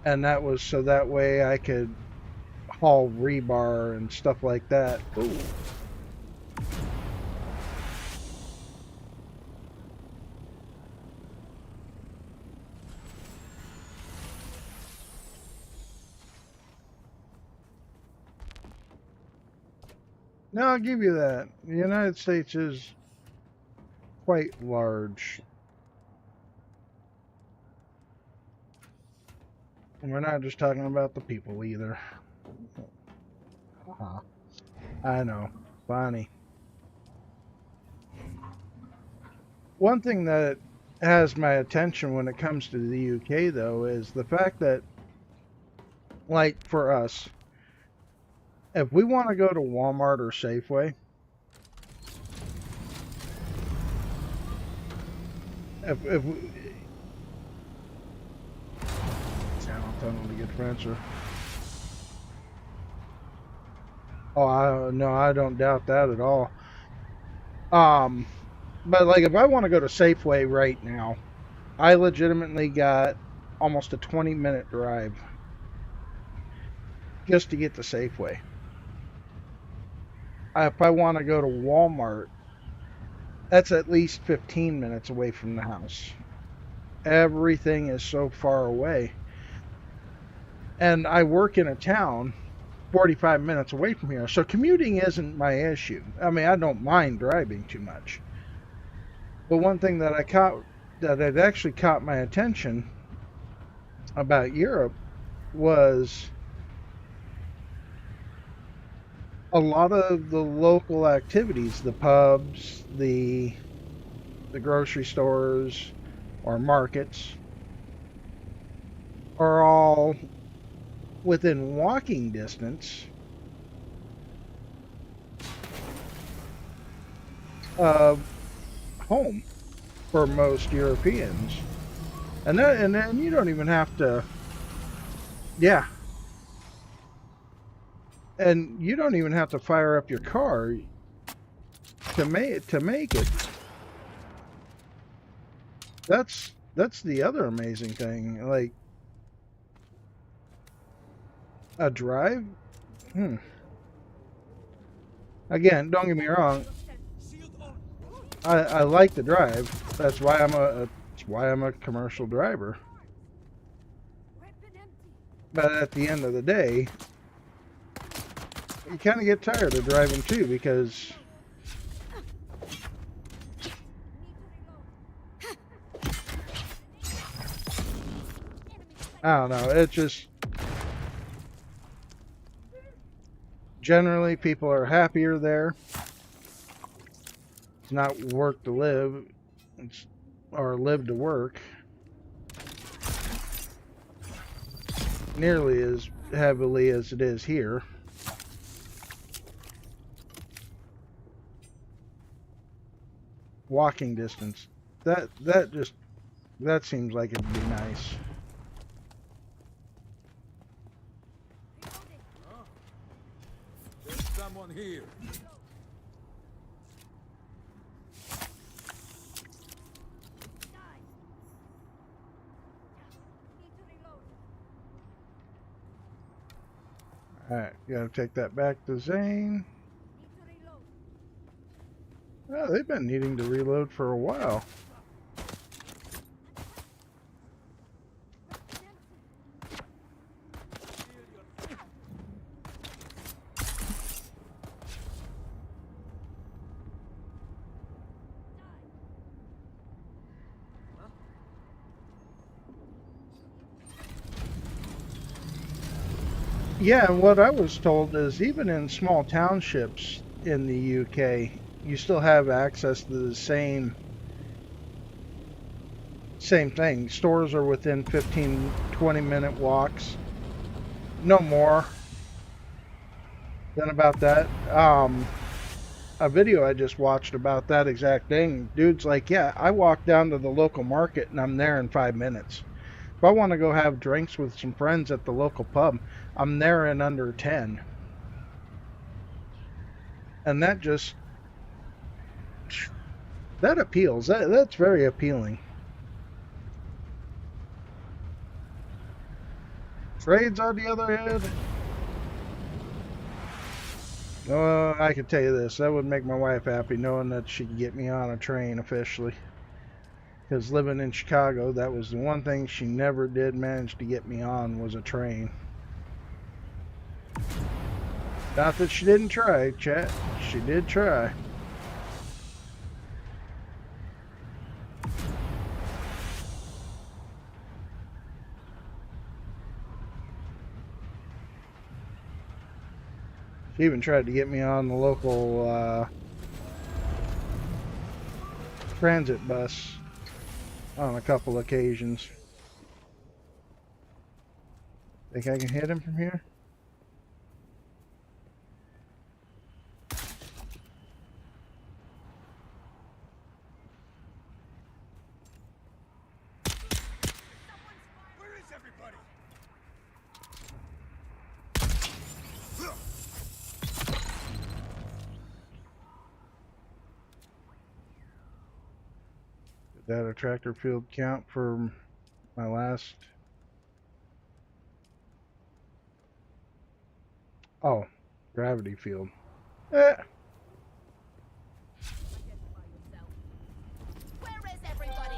And that was so that way I could haul rebar and stuff like that. Ooh. No, I'll give you that. The United States is quite large. And we're not just talking about the people either. I know. Funny. One thing that has my attention when it comes to the UK, though, is the fact that, like, for us, if we want to go to Walmart or Safeway, if we, I don't know to get French. Oh, no, I don't doubt that at all. But like, if I want to go to Safeway right now, I legitimately got almost a 20-minute drive just to get to Safeway. If I want to go to Walmart, that's at least 15 minutes away from the house. Everything is so far away. And I work in a town 45 minutes away from here, so commuting isn't my issue. I mean, I don't mind driving too much. But one thing that had actually caught my attention about Europe was a lot of the local activities, the pubs, the grocery stores or markets, are all within walking distance of home for most Europeans. And then you don't even have to, yeah. And you don't even have to fire up your car to make it. That's the other amazing thing. Like, a drive? Again, don't get me wrong. I like the drive. That's why I'm a commercial driver. But at the end of the day, you kind of get tired of driving too, because I don't know. It's just generally people are happier there. It's not work to live, or live to work. Nearly as heavily as it is here. Walking distance. That seems like it'd be nice. There's someone here. Alright, gotta take that back to Zane. Oh, they've been needing to reload for a while. Yeah, and what I was told is even in small townships in the UK, you still have access to the same thing. Stores are within 15-20 minute walks. No more than about that. A video I just watched about that exact thing. Dude's like, yeah, I walk down to the local market and I'm there in 5 minutes. If I want to go have drinks with some friends at the local pub, I'm there in under 10. And that appeals. That's very appealing. Trades, on the other hand, I can tell you this, that would make my wife happy, knowing that she could get me on a train officially. Because living in Chicago, that was the one thing she never did manage to get me on, was a train. Not that she didn't try, chat. She did try. She even tried to get me on the local transit bus on a couple occasions. Think I can hit him from here? Where is everybody? Did that attractor field count for my last? Oh, gravity field. Eh. Identify yourself. Where is everybody?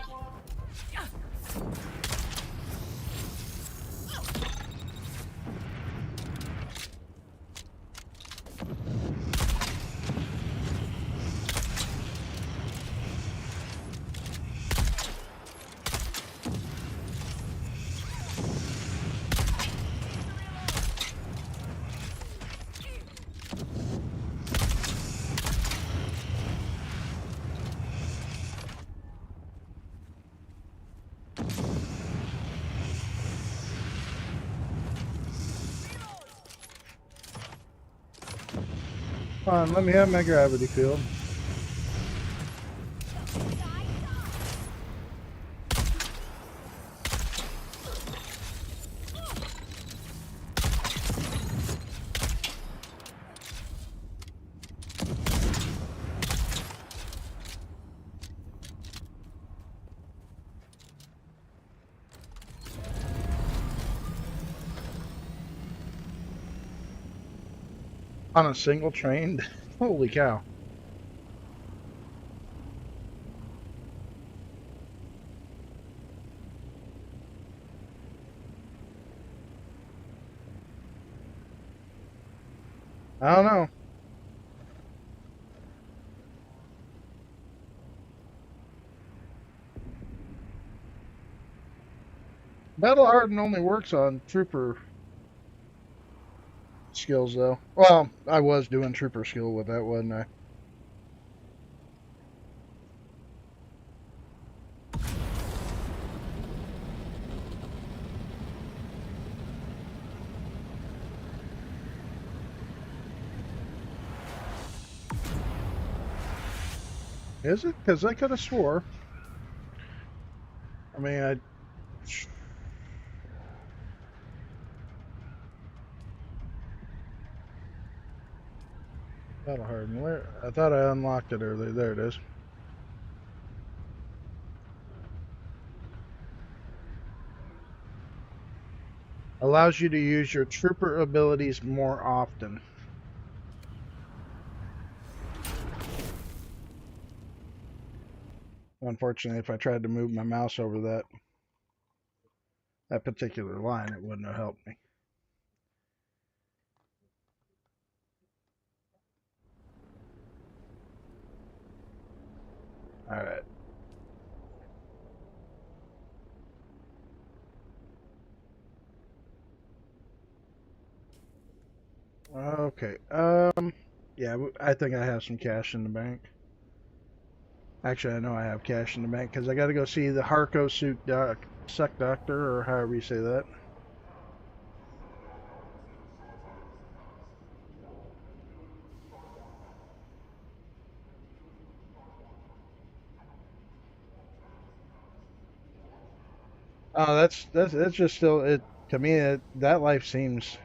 Come on, let me have my gravity field. On a single train? Holy cow. I don't know. Battle Harden only works on trooper skills, though. Well, I was doing trooper skill with that, wasn't I? Is it? Because I could have swore. I mean, I. Battle Harden. Where? I thought I unlocked it earlier. There it is. Allows you to use your trooper abilities more often. Unfortunately, if I tried to move my mouse over that particular line, it wouldn't have helped me. All right. Okay. Yeah, I think I have some cash in the bank. Actually, I know I have cash in the bank because I got to go see the Harco suck doctor, or however you say that. Oh, that's just still it to me. That life seems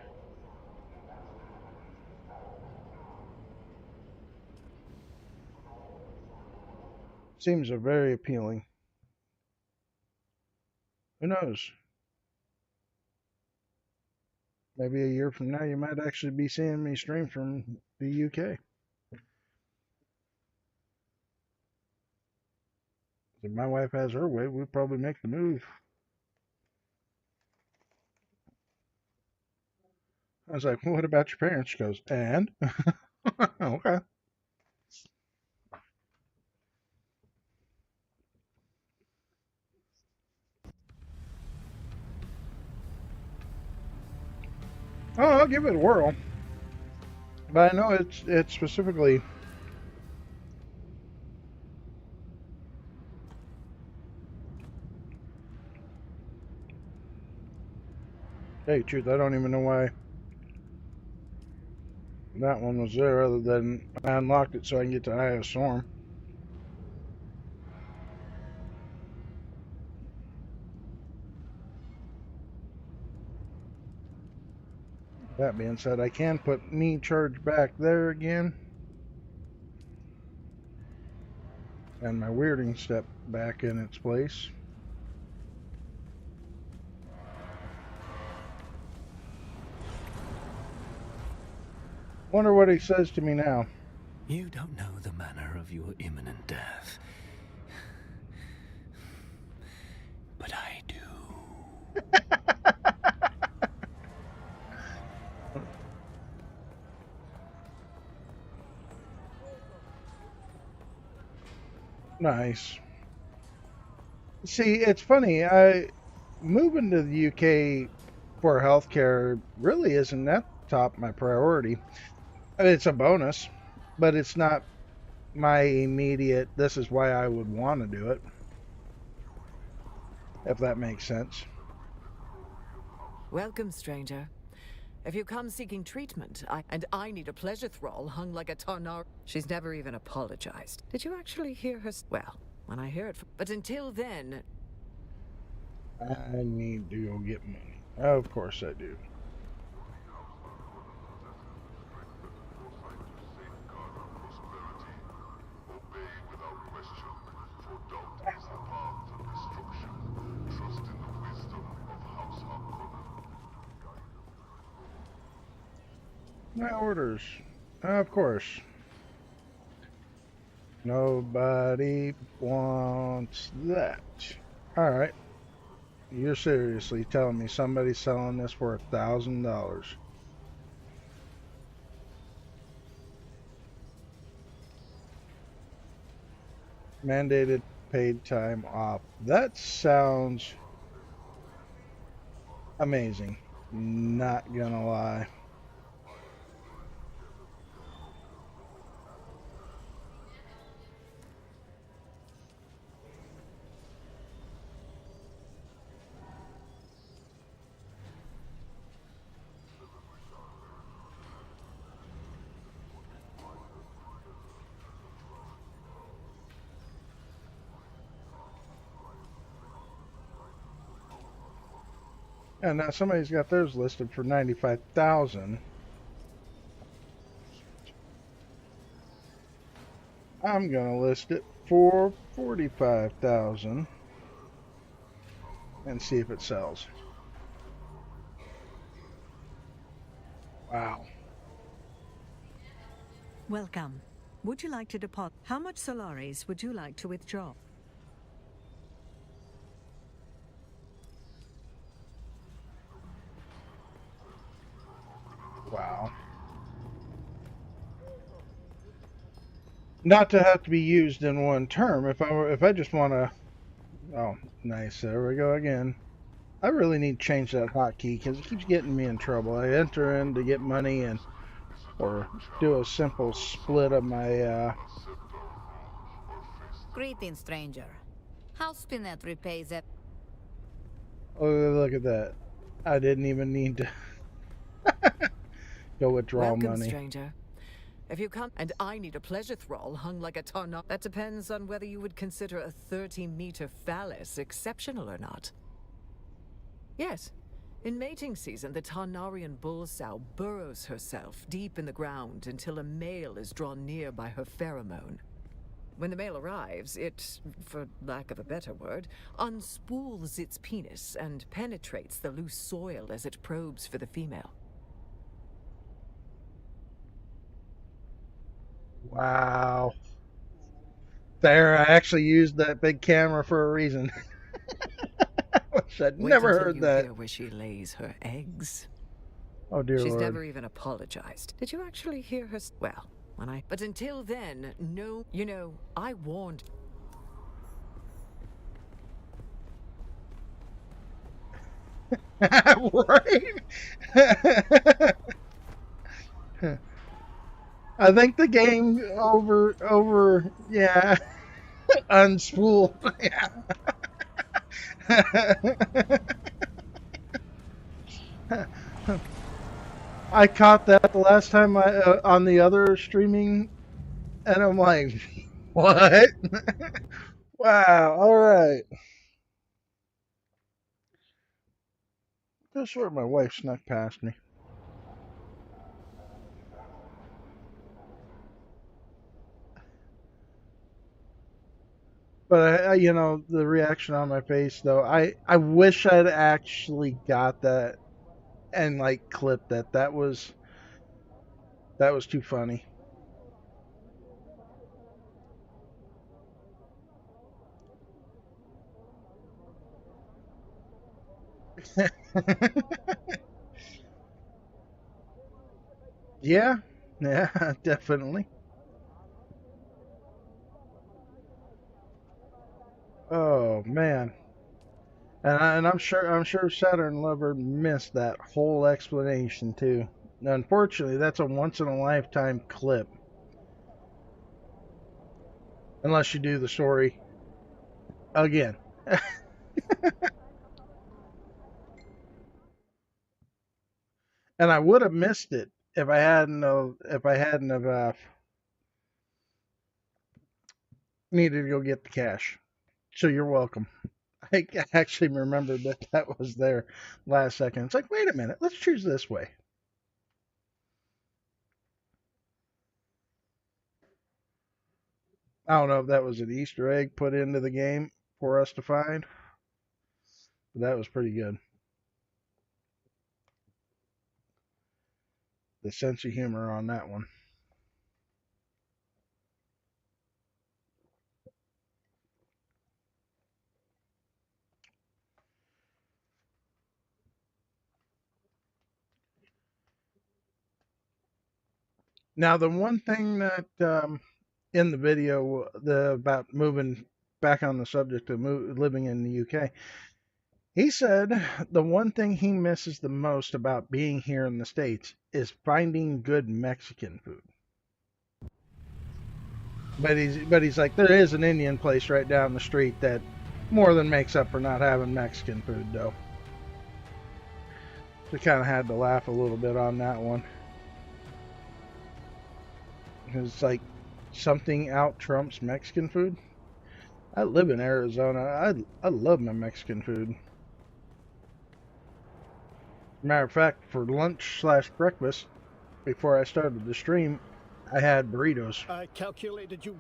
a very appealing. Who knows? Maybe a year from now, you might actually be seeing me stream from the UK. If my wife has her way, we'd probably make the move. I was like, well, what about your parents? She goes, and? Okay. Oh, I'll give it a whirl. But I know it's specifically. Hey, truth, I don't even know why that one was there other than I unlocked it so I can get to Eye of Storm. That being said, I can put knee charge back there again. And my weirding step back in its place. Wonder what he says to me now. You don't know the manner of your imminent death. But I do. Nice. See, it's funny. Moving to the UK for healthcare really isn't at the top of my priority. It's a bonus, but it's not my immediate, this is why I would want to do it. If that makes sense. Welcome, stranger. If you come seeking treatment, I need a pleasure thrall hung like a Tarnar. She's never even apologized. Did you actually hear her? Well, when I hear it. But until then... I need to go get money. Of course I do. My orders. Of course. Nobody wants that. Alright. You're seriously telling me somebody's selling this for $1,000? Mandated paid time off. That sounds amazing. Not gonna lie. And now somebody's got theirs listed for 95,000. I'm gonna list it for 45,000 and see if it sells. Wow. Welcome. Would you like to deposit? How much Solaris would you like to withdraw? Wow. Not to have to be used in one term. If I just want to... Oh, nice. There we go again. I really need to change that hotkey because it keeps getting me in trouble. I enter in to get money and or do a simple split of my Greetings, stranger. How Spinnet repays it. Oh, look at that. I didn't even need to go withdraw Welcome, money. stranger. If you come... And I need a pleasure thrall hung like a Tarnar. That depends on whether you would consider a 30-meter phallus exceptional or not. Yes. In mating season, the Tarnarian bull sow burrows herself deep in the ground until a male is drawn near by her pheromone. When the male arrives, it, for lack of a better word, unspools its penis and penetrates the loose soil as it probes for the female. Wow. There, I actually used that big camera for a reason. Wish I'd Wait never until heard you that. hear where she lays her eggs. Oh dear She's Lord. never even apologized. Did you actually hear her? Well, when I... But until then, no... You know, I warned... Right? I think the game yeah, unspooled. Yeah. I caught that the last time I on the other streaming, and I'm like, what? Wow. All right. I swear my wife snuck past me. But you know, the reaction on my face though, I wish I'd actually got that and like clipped that. That was too funny. Yeah, yeah, definitely. Oh man, and I'm sure Saturn Lover missed that whole explanation too. Unfortunately, that's a once in a lifetime clip, unless you do the story again. And I would have missed it if I hadn't have needed to go get the cash. So you're welcome. I actually remembered that was there last second. It's like, wait a minute, let's choose this way. I don't know if that was an Easter egg put into the game for us to find, but that was pretty good. The sense of humor on that one. Now, the one thing that in the video about moving back on the subject of living in the UK, he said the one thing he misses the most about being here in the States is finding good Mexican food. But he's like, there is an Indian place right down the street that more than makes up for not having Mexican food, though. So kind of had to laugh a little bit on that one. It's like something out trumps Mexican food. I live in Arizona. I love my Mexican food. Matter of fact, for lunch/breakfast, before I started the stream, I had burritos. I calculated you.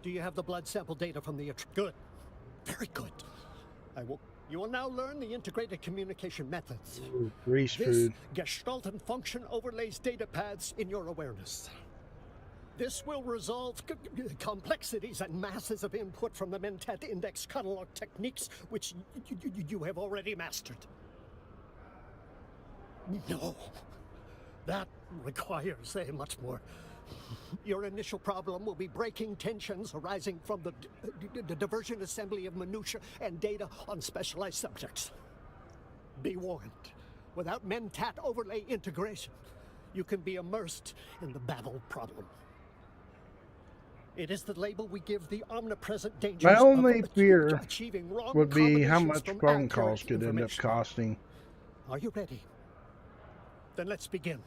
Do you have the blood sample data from the... Good. Very good. You will now learn the integrated communication methods. Ooh, grease This food. Gestalt and function overlays data paths in your awareness. This will resolve complexities and masses of input from the Mentat Index catalog techniques, which you have already mastered. No, that requires a much more... Your initial problem will be breaking tensions arising from the diversion assembly of minutiae and data on specialized subjects. Be warned, without Mentat overlay integration, you can be immersed in the Babel problem. It is the label we give the omnipresent dangers My only of fear achieving wrong would be how combinations much from phone accurate calls could end up information. costing. Are you ready? Then let's begin.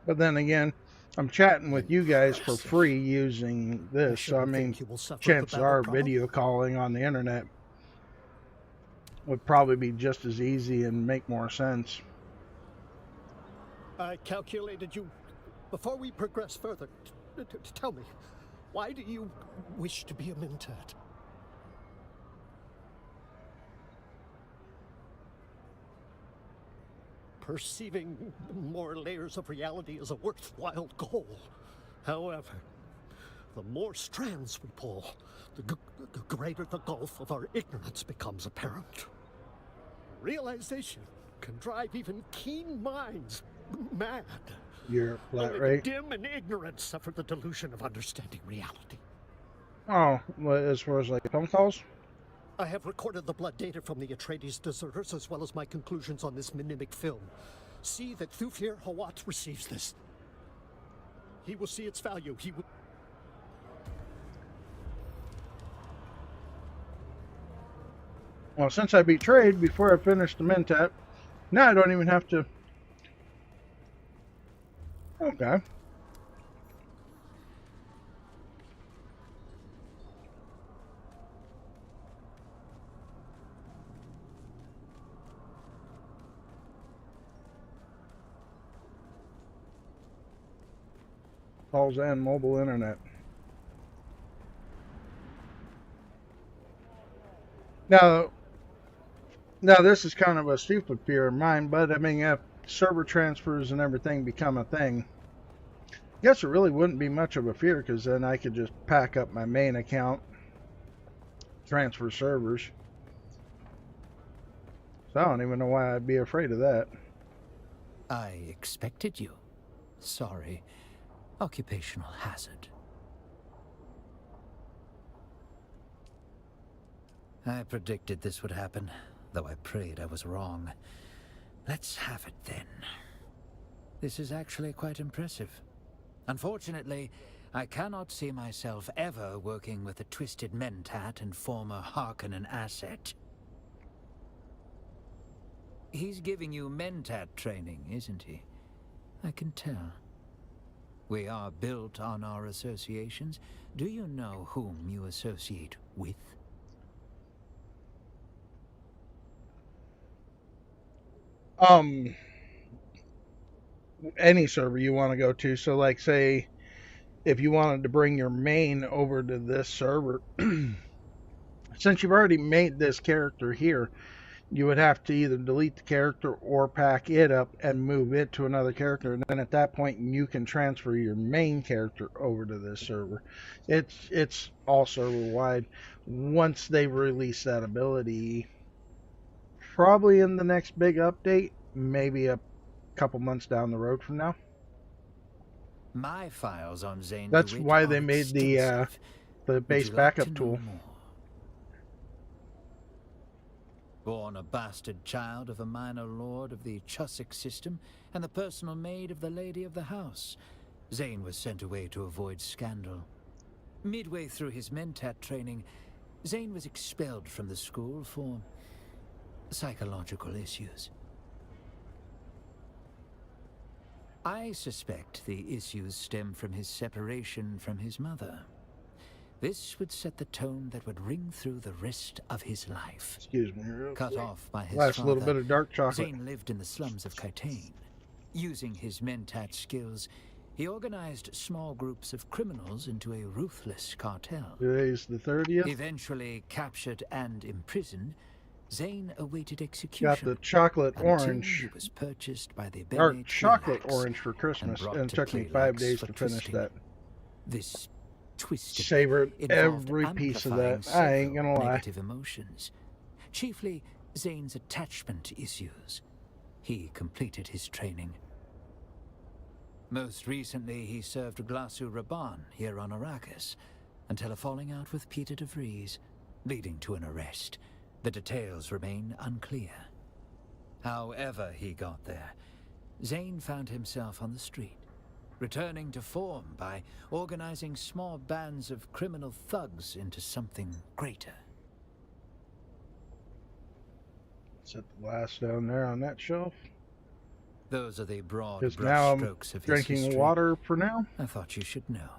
But then again, I'm chatting with you guys for free using this, so I mean, chances are video calling on the internet would probably be just as easy and make more sense. I calculated you. Before we progress further, tell me, why do you wish to be a Mentat? Perceiving more layers of reality is a worthwhile goal. However, the more strands we pull, the greater the gulf of our ignorance becomes apparent. Realization can drive even keen minds mad. You're flat Only rate. the dim and ignorant suffer the delusion of understanding reality. Oh, well, as far as like phone calls? I have recorded the blood data from the Atreides deserters as well as my conclusions on this mnemic film. See that Thufir Hawat receives this. He will see its value. He will... Well, since I betrayed before I finished the mentat, now I don't even have to... Okay. Calls and mobile internet. Now this is kind of a stupid fear of mine, but I mean, if server transfers and everything become a thing, I guess it really wouldn't be much of a fear, because then I could just pack up my main account, transfer servers. So I don't even know why I'd be afraid of that. I expected you. Sorry. Occupational hazard. I predicted this would happen, though I prayed I was wrong. Let's have it then. This is actually quite impressive. Unfortunately, I cannot see myself ever working with a twisted mentat and former Harkonnen asset. He's giving you mentat training, isn't he? I can tell. We are built on our associations. Do you know whom you associate with? Any server you want to go to. So like, say if you wanted to bring your main over to this server, since you've already made this character here, you would have to either delete the character or pack it up and move it to another character, and then at that point you can transfer your main character over to this server. It's all server wide. Once they release that ability, probably in the next big update, maybe a couple months down the road from now. My files on Zane. That's why they made the base backup tool. Born a bastard child of a minor lord of the Chusik system and the personal maid of the lady of the house, Zane was sent away to avoid scandal. Midway through his mentat training, Zane was expelled from the school for psychological issues. I suspect the issues stem from his separation from his mother. This would set the tone that would ring through the rest of his life. Excuse me, real Cut quick. off by his Last father, little bit of dark chocolate. Zane lived in the slums of Kitane. Using his mentat skills, he organized small groups of criminals into a ruthless cartel. Today's the 30th. Eventually captured and imprisoned, Zane awaited execution. Got the chocolate orange. He was purchased by the Dark chocolate orange for Christmas, and it took me 5 days to finish that. This twisted Savored every piece of that. I ain't gonna lie. Negative emotions, chiefly Zane's attachment issues. He completed his training. Most recently, he served Glasu Raban here on Arrakis, until a falling out with Peter de Vries, leading to an arrest. The details remain unclear. However he got there, Zane found himself on the street, returning to form by organizing small bands of criminal thugs into something greater. Set the glass down there on that shelf. Those are the broad Because now I'm brushstrokes of his drinking history. water for now. I thought you should know.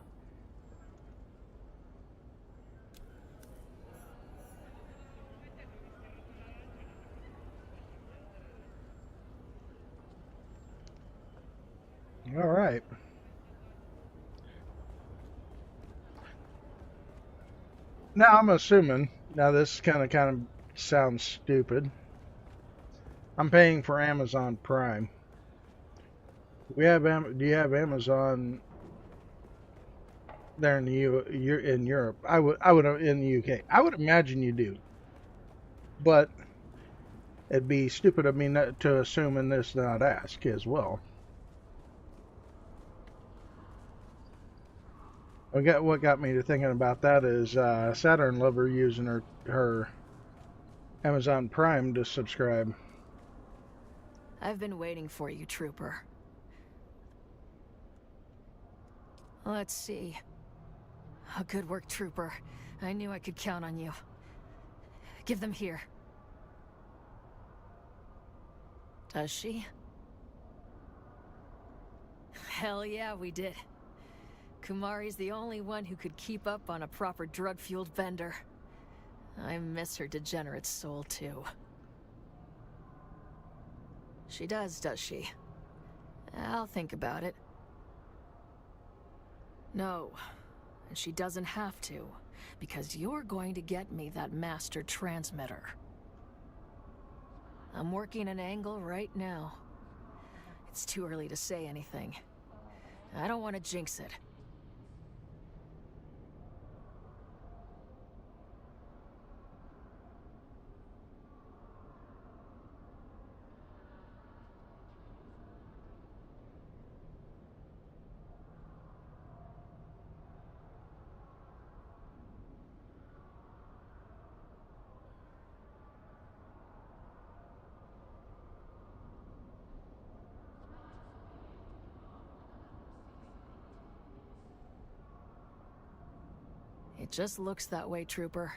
All right. Now I'm assuming, now this kind of sounds stupid. I'm paying for Amazon Prime. Do you have Amazon there in in Europe? I would in the UK. I would imagine you do. But it'd be stupid of me not to assume and this not ask as well. What got me to thinking about that is Saturn Lover using her Amazon Prime to subscribe. I've been waiting for you, Trooper. Let's see. Oh, good work, Trooper. I knew I could count on you. Give them here. Does she? Hell yeah, we did. Kumari's the only one who could keep up on a proper drug-fueled bender. I miss her degenerate soul, too. She does she? I'll think about it. No, and she doesn't have to, because you're going to get me that master transmitter. I'm working an angle right now. It's too early to say anything. I don't want to jinx it. It just looks that way, Trooper.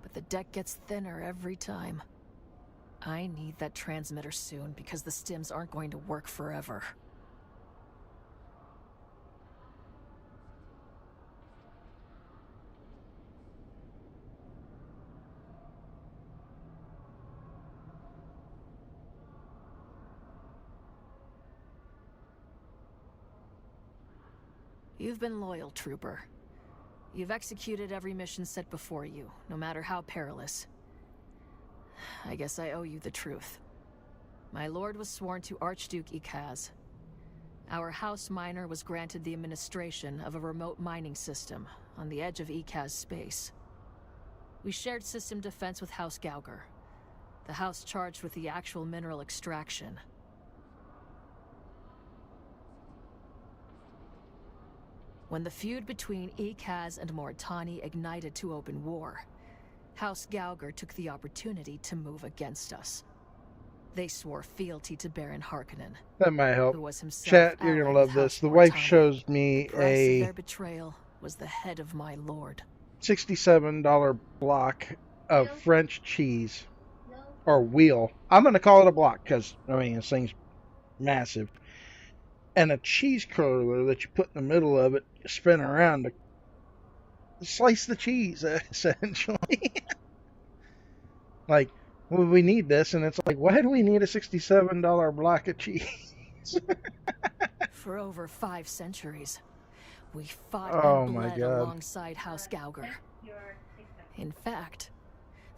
But the deck gets thinner every time. I need that transmitter soon, because the stims aren't going to work forever. You've been loyal, Trooper. You've executed every mission set before you, no matter how perilous. I guess I owe you the truth. My lord was sworn to Archduke Ikaz. Our house miner was granted the administration of a remote mining system on the edge of Ikaz space. We shared system defense with House Gauger, the house charged with the actual mineral extraction. When the feud between Ikaz and Mortani ignited to open war, House Gauger took the opportunity to move against us. They swore fealty to Baron Harkonnen. That might help. Who was himself Chat, you're gonna love this. The wife shows me the price of their betrayal was the head of my lord. $67 block of French cheese. Or wheel. I'm gonna call it a block, because, I mean, this thing's massive. And a cheese curler that you put in the middle of it, spin around to slice the cheese, essentially. Like, well, we need this, and it's like, why do we need a $67 block of cheese? For over 5 centuries, we fought and bled alongside House Gauger. In fact,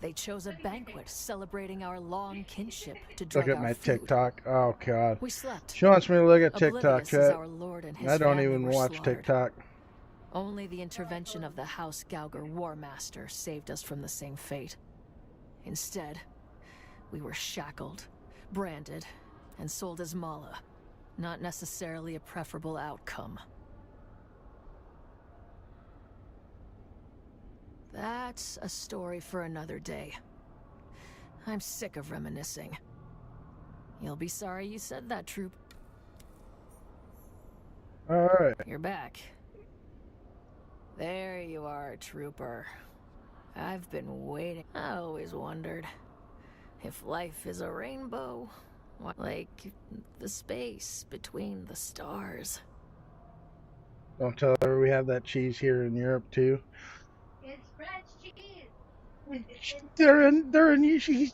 they chose a banquet celebrating our long kinship to drug Look at our my food. TikTok. Oh, God. We slept. She wants me to look at TikTok, Oblivious as chat. our lord and his I don't family even were watch slaughtered. TikTok. Only the intervention of the House Gauger War Master saved us from the same fate. Instead, we were shackled, branded, and sold as Mala. Not necessarily a preferable outcome. That's a story for another day. I'm sick of reminiscing. You'll be sorry you said that, Troop. Alright. You're back. There you are, Trooper. I've been waiting. I always wondered if life is a rainbow, like the space between the stars. Don't tell her we have that cheese here in Europe, too. It's French cheese.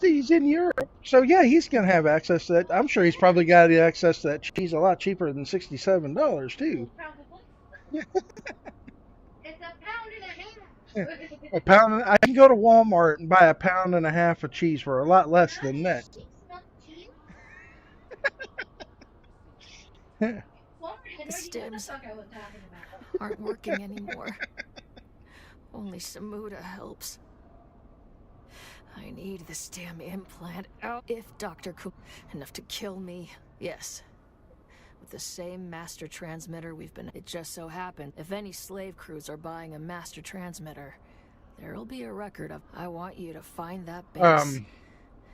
He's in Europe, so yeah, he's gonna have access to that. I'm sure he's probably got access to that cheese a lot cheaper than $67 too. Probably. It's a pound and a half. A pound. I can go to Walmart and buy a pound and a half of cheese for a lot less than that. The stims aren't working anymore. Only Samuda helps. I need this damn implant out. If Dr. enough to kill me, yes. With the same master transmitter we've been... It just so happened, if any slave crews are buying a master transmitter, There'll be a record of. I want you to find that base.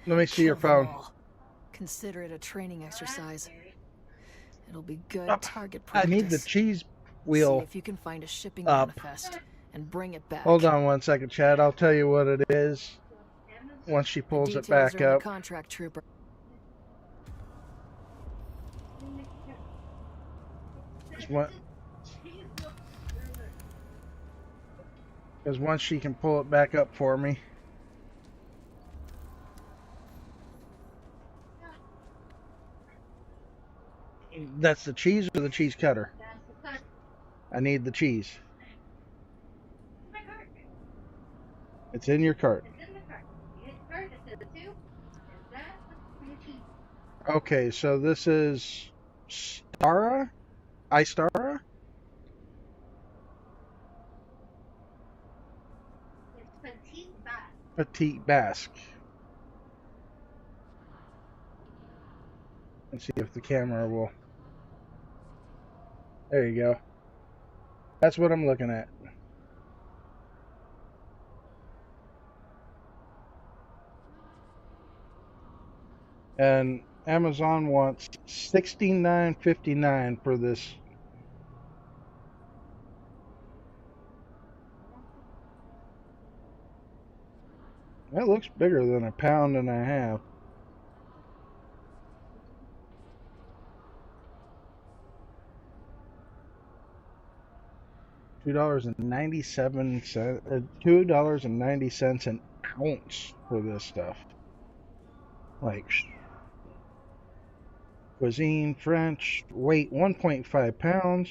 Let me see your Kill them phone. all. Consider it a training exercise. It'll be good Oh, target I practice. need the cheese See wheel if you can find a shipping up. manifest and bring it back. Hold on 1 second, Chad. I'll tell you what it is once she The pulls it details back are in the up. contract, trooper. Because once she can pull it back up for me. That's the cheese or the cheese cutter? I need the cheese. It's in your cart. Okay, so this is Stara? Istara? Petite Basque. Let's see if the camera will. There you go. That's what I'm looking at. And Amazon wants $69.59 for this. That looks bigger than a pound and a half. $2.90 an ounce for this stuff. Like cuisine, French, weight 1.5 pounds.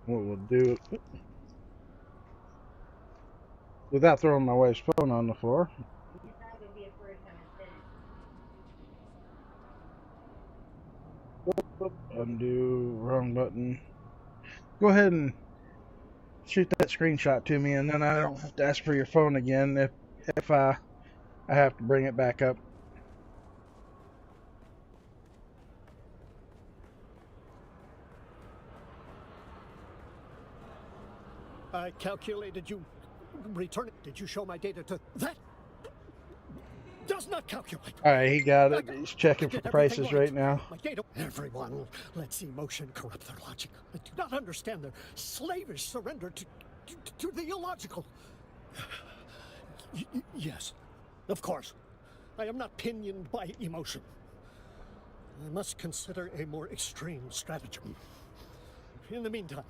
What we'll do, without throwing my wife's phone on the floor. Undo, wrong button. Go ahead and shoot that screenshot to me, and then I don't have to ask for your phone again if I have to bring it back up. I calculated you return it. Did you show my data to that? Does not calculate. All right, he got it. He's checking for prices right now. My data. Everyone lets emotion corrupt their logic. I do not understand their slavish surrender to the illogical. Yes, of course. I am not pinioned by emotion. I must consider a more extreme stratagem. In the meantime,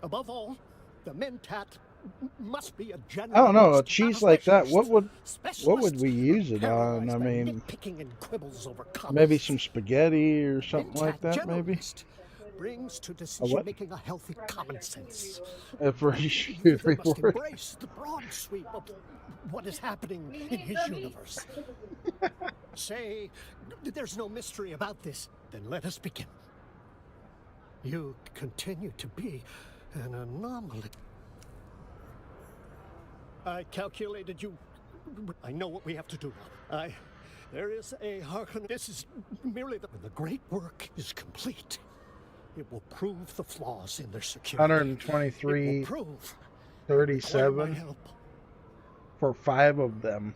above all, the mentat must be a general. I don't know, a cheese like that. What would we use it on? I mean, maybe some spaghetti or something like that. Maybe. Brings to decision making a healthy common sense. They must embrace the broad sweep of what is happening in his universe. Say there's no mystery about this, then let us begin. You continue to be an anomaly. I calculated you. I know what we have to do now. There is a hearken. This is merely when the great work is complete. It will prove the flaws in their security. 123.37 for 5 of them.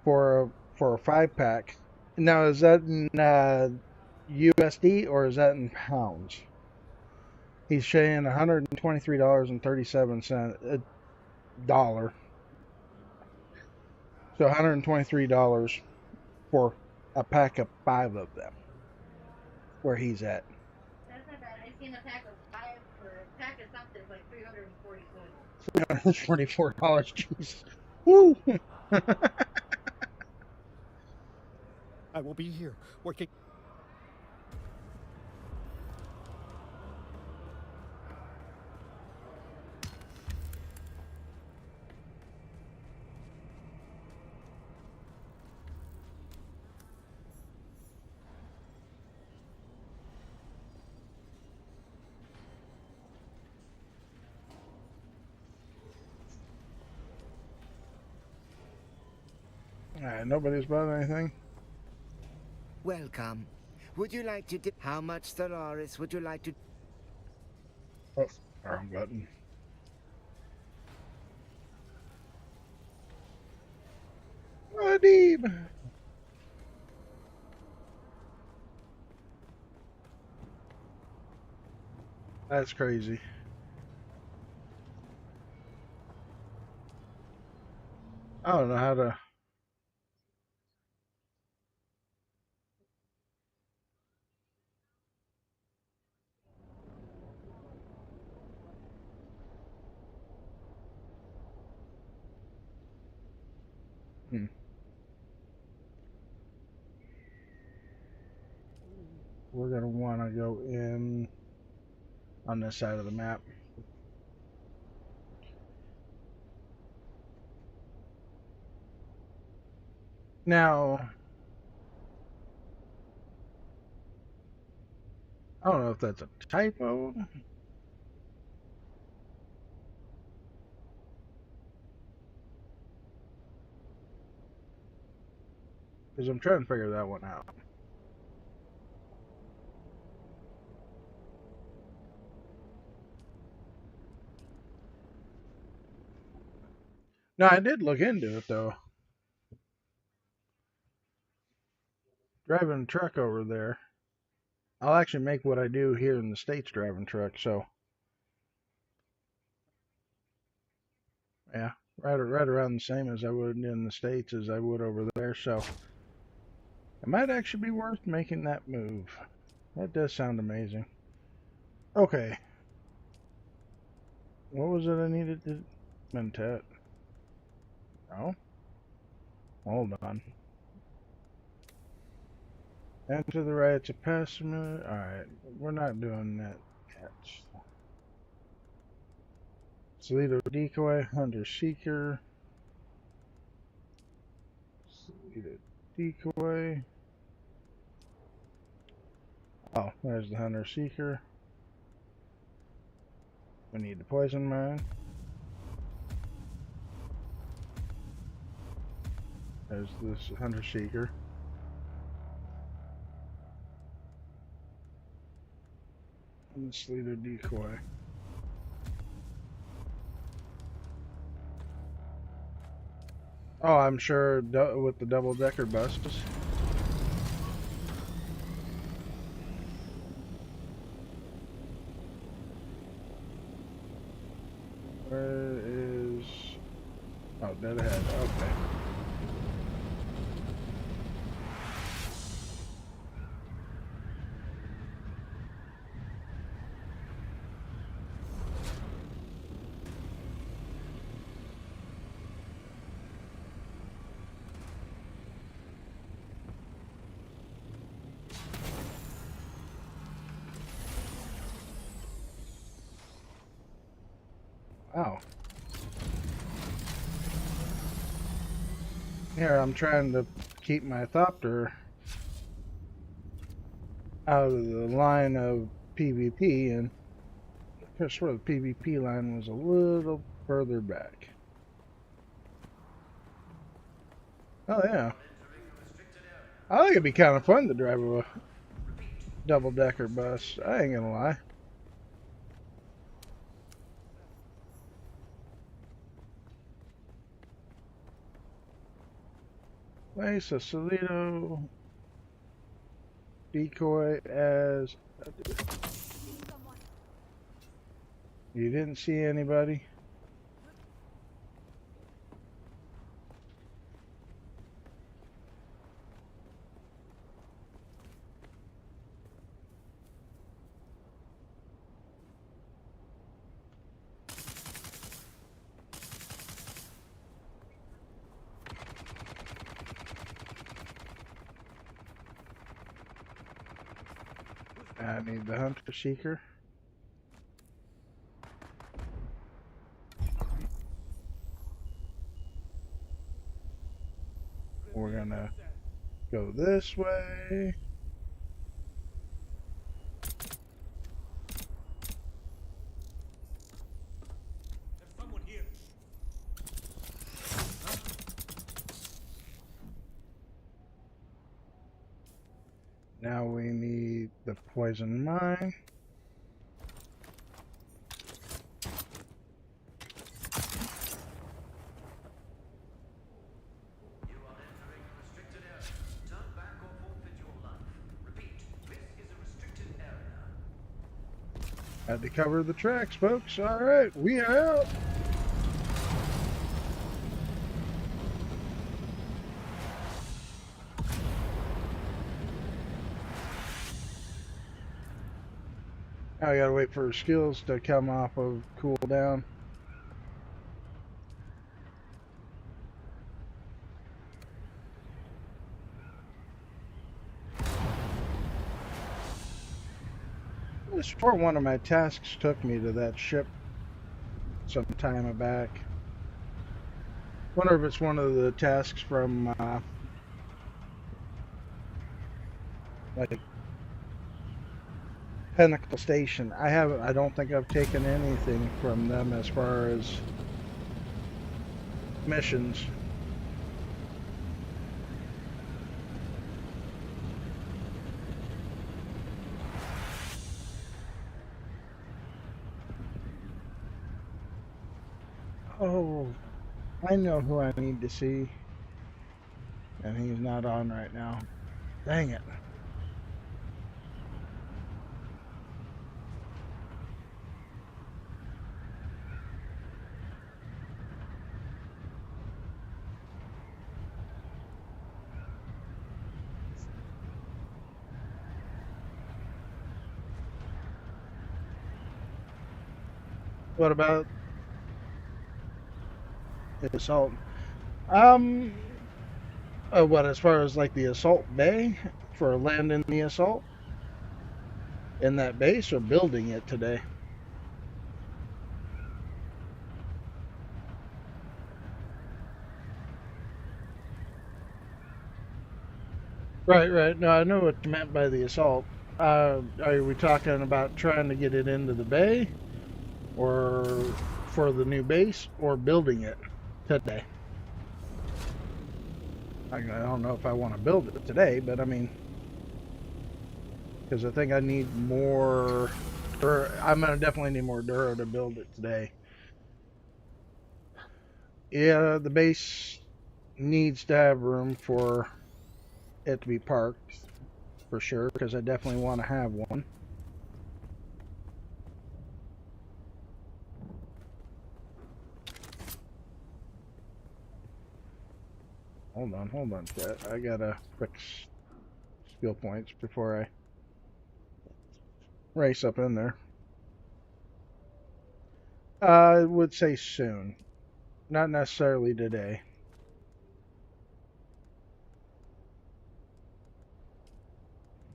For a 5-pack. Now, is that in USD or is that in pounds? He's saying $123.37 dollar. So $123 for a pack of 5 of them. Where he's at. That's not bad. I've seen a pack of 5 or a pack of something like $344. Jesus. Woo! I will be here working. Alright, nobody's bought anything. Welcome. Would you like to... How much Stellaris would you like to... Oh, wrong button. Adib! That's crazy. I don't know how to... We're going to want to go in on this side of the map. Now, I don't know if that's a typo. Because I'm trying to figure that one out. No, I did look into it, though. Driving a truck over there. I'll actually make what I do here in the States driving truck, so. Yeah, right around the same as I would in the States as I would over there, so. It might actually be worth making that move. That does sound amazing. Okay. What was it I needed to mentat? No? Hold on. And to the right, it's a pessimist. Alright, we're not doing that yet. Toledo Decoy, Hunter Seeker. Toledo Decoy. Oh, there's the Hunter Seeker. We need the Poison Mine. There's this Hunter Seeker. And the Toledo Decoy. Oh, I'm sure with the double-decker buses. Where is... Oh, dead ahead. Okay. Wow. Here, I'm trying to keep my Thopter out of the line of PvP, and I swear the PvP line was a little further back. Oh yeah. I think it'd be kind of fun to drive a double-decker bus. I ain't gonna lie. Place a Toledo Decoy as... You didn't see anybody? I need the Hunter Seeker. We're gonna go this way. There's someone here. Huh? Now we need the poison mine. Had to cover the tracks, folks. All right, we are out. Now I gotta wait for skills to come off of cooldown. This for one of my tasks took me to that ship some time back. Wonder if it's one of the tasks from like Pinnacle Station. I don't think I've taken anything from them as far as missions. Oh, I know who I need to see. And he's not on right now. Dang it. What about the assault? What, as far as like the assault bay for landing the assault in that base or building it today? Right. No, I know what you meant by the assault. Are we talking about trying to get it into the bay, or for the new base, or building it today? I don't know if I want to build it today, but I mean, because I think I need more, or I'm gonna definitely need more Duro to build it today. Yeah, the base needs to have room for it to be parked, for sure, because I definitely want to have one. Hold on, chat. I gotta fix skill points before I race up in there. I would say soon. Not necessarily today.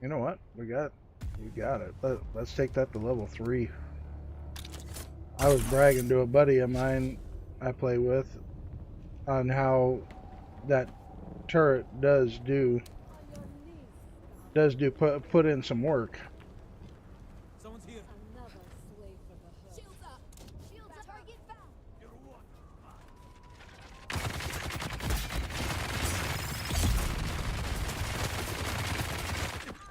You know what? We got it. Let's take that to level 3. I was bragging to a buddy of mine I play with on how that turret does put in some work. Someone's here. Shields up. Shields up. Target found.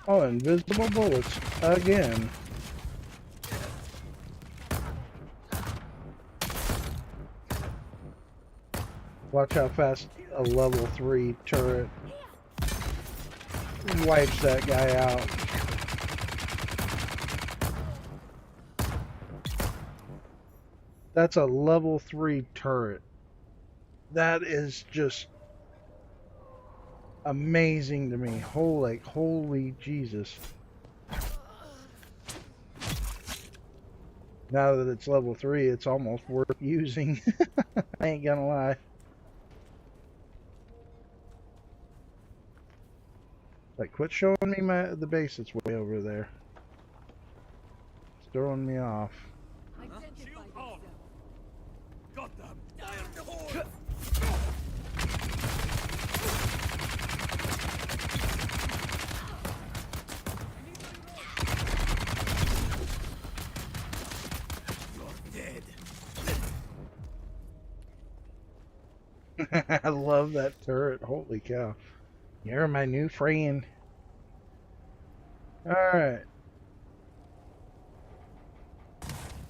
Oh, invisible bullets again. Watch how fast a level 3 turret wipes that guy out. That's a level 3 turret. That is just amazing to me. Holy Jesus. Now that it's level 3, it's almost worth using. I ain't gonna lie. Like, quit showing me the base that's way over there. It's throwing me off. Shield on. Got them. Fire in the hole. You're dead. I love that turret. Holy cow. You're my new friend. Alright.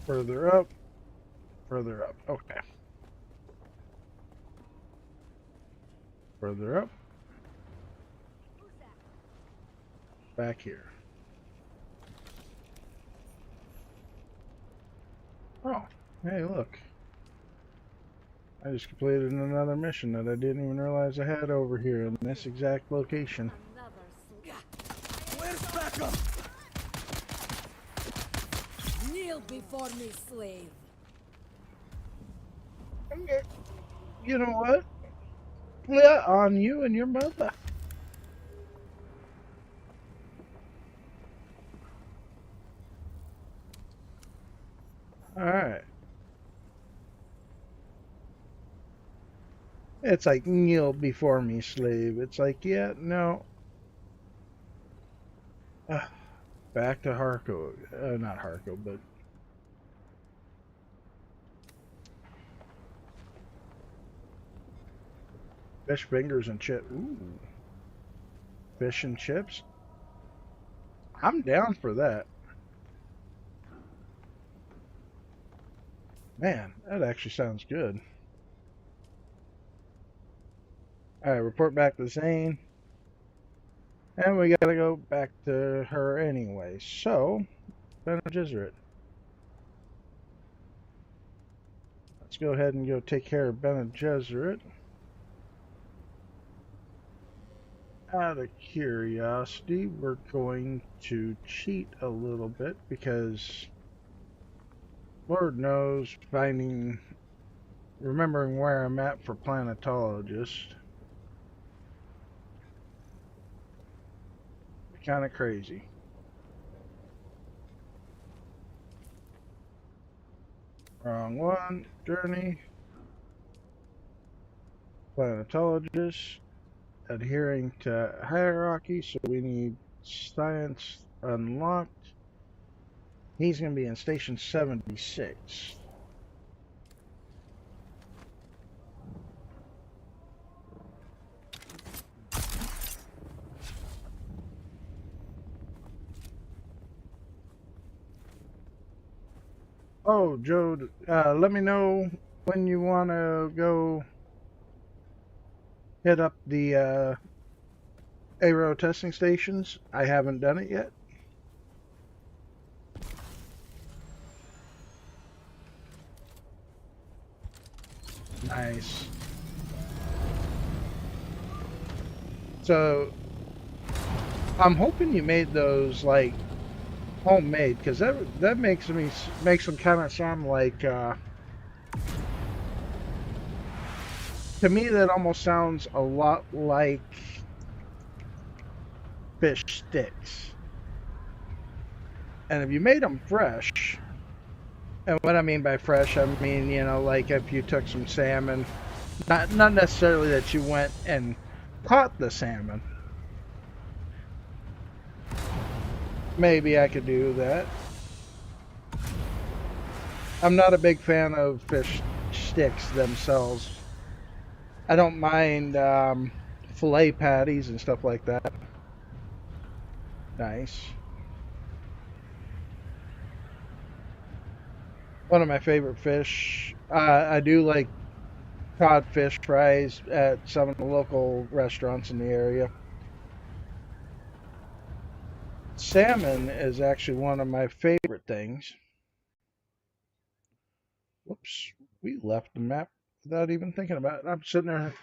Further up. Further up. Okay. Further up. Back here. Oh, hey, look. I just completed another mission that I didn't even realize I had over here in this exact location. Where's backup? Kneel before me, slave. You know what? Yeah, on you and your mother. Alright. It's like, kneel before me, slave. It's like, yeah, no. Back to Harco. Not Harco, but... Fish fingers and chips. Ooh. Fish and chips? I'm down for that. Man, that actually sounds good. Alright, report back to Zane. And we gotta go back to her anyway. So, Bene Gesserit. Let's go ahead and go take care of Bene Gesserit. Out of curiosity, we're going to cheat a little bit because Lord knows remembering where I'm at for planetologist. Kind of crazy. Wrong one. Journey. Planetologist. Adhering to hierarchy, so we need science unlocked. He's going to be in station 76. Oh, Joe, let me know when you want to go hit up the aero testing stations. I haven't done it yet. Nice. So, I'm hoping you made those like homemade, because that makes them kind of sound like to me that almost sounds a lot like fish sticks. And if you made them fresh, and what I mean by fresh, I mean, you know, like if you took some salmon, not necessarily that you went and caught the salmon. Maybe I could do that. I'm not a big fan of fish sticks themselves. I don't mind fillet patties and stuff like that. Nice. One of my favorite fish. I do like codfish fries at some of the local restaurants in the area. Salmon is actually one of my favorite things. Whoops, we left the map without even thinking about it. I'm sitting there.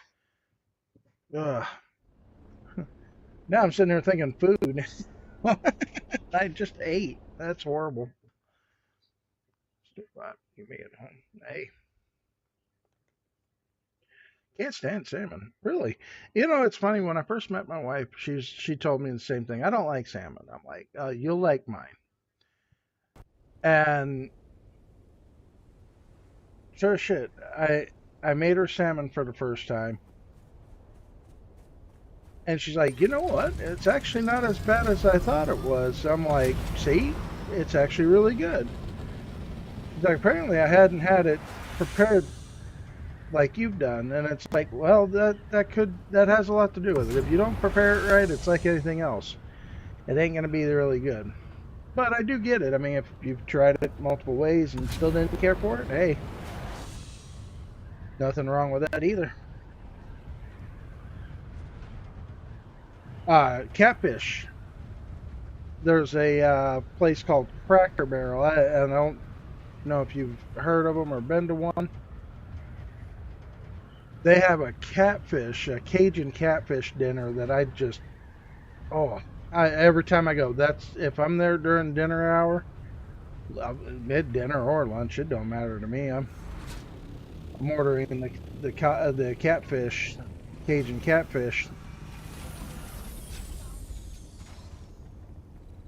Now I'm sitting there thinking food. I just ate. That's horrible. You made it home. Hey. Can't stand salmon. Really. You know, it's funny. When I first met my wife, she told me the same thing. I don't like salmon. I'm like, you'll like mine. And sure as shit, I made her salmon for the first time. And she's like, you know what? It's actually not as bad as I thought it was. I'm like, see? It's actually really good. She's like, apparently I hadn't had it prepared like you've done. And it's like, well, that has a lot to do with it. If you don't prepare it right, it's like anything else. it ain't going to be really good. But I do get it. I mean, if you've tried it multiple ways and still didn't care for it, hey, nothing wrong with that either. Catfish. There's a place called Cracker Barrel. I don't know if you've heard of them or been to one. They have a Cajun catfish dinner that I just, every time I go, if I'm there during dinner hour, mid dinner or lunch, it don't matter to me. I'm ordering the catfish, Cajun catfish.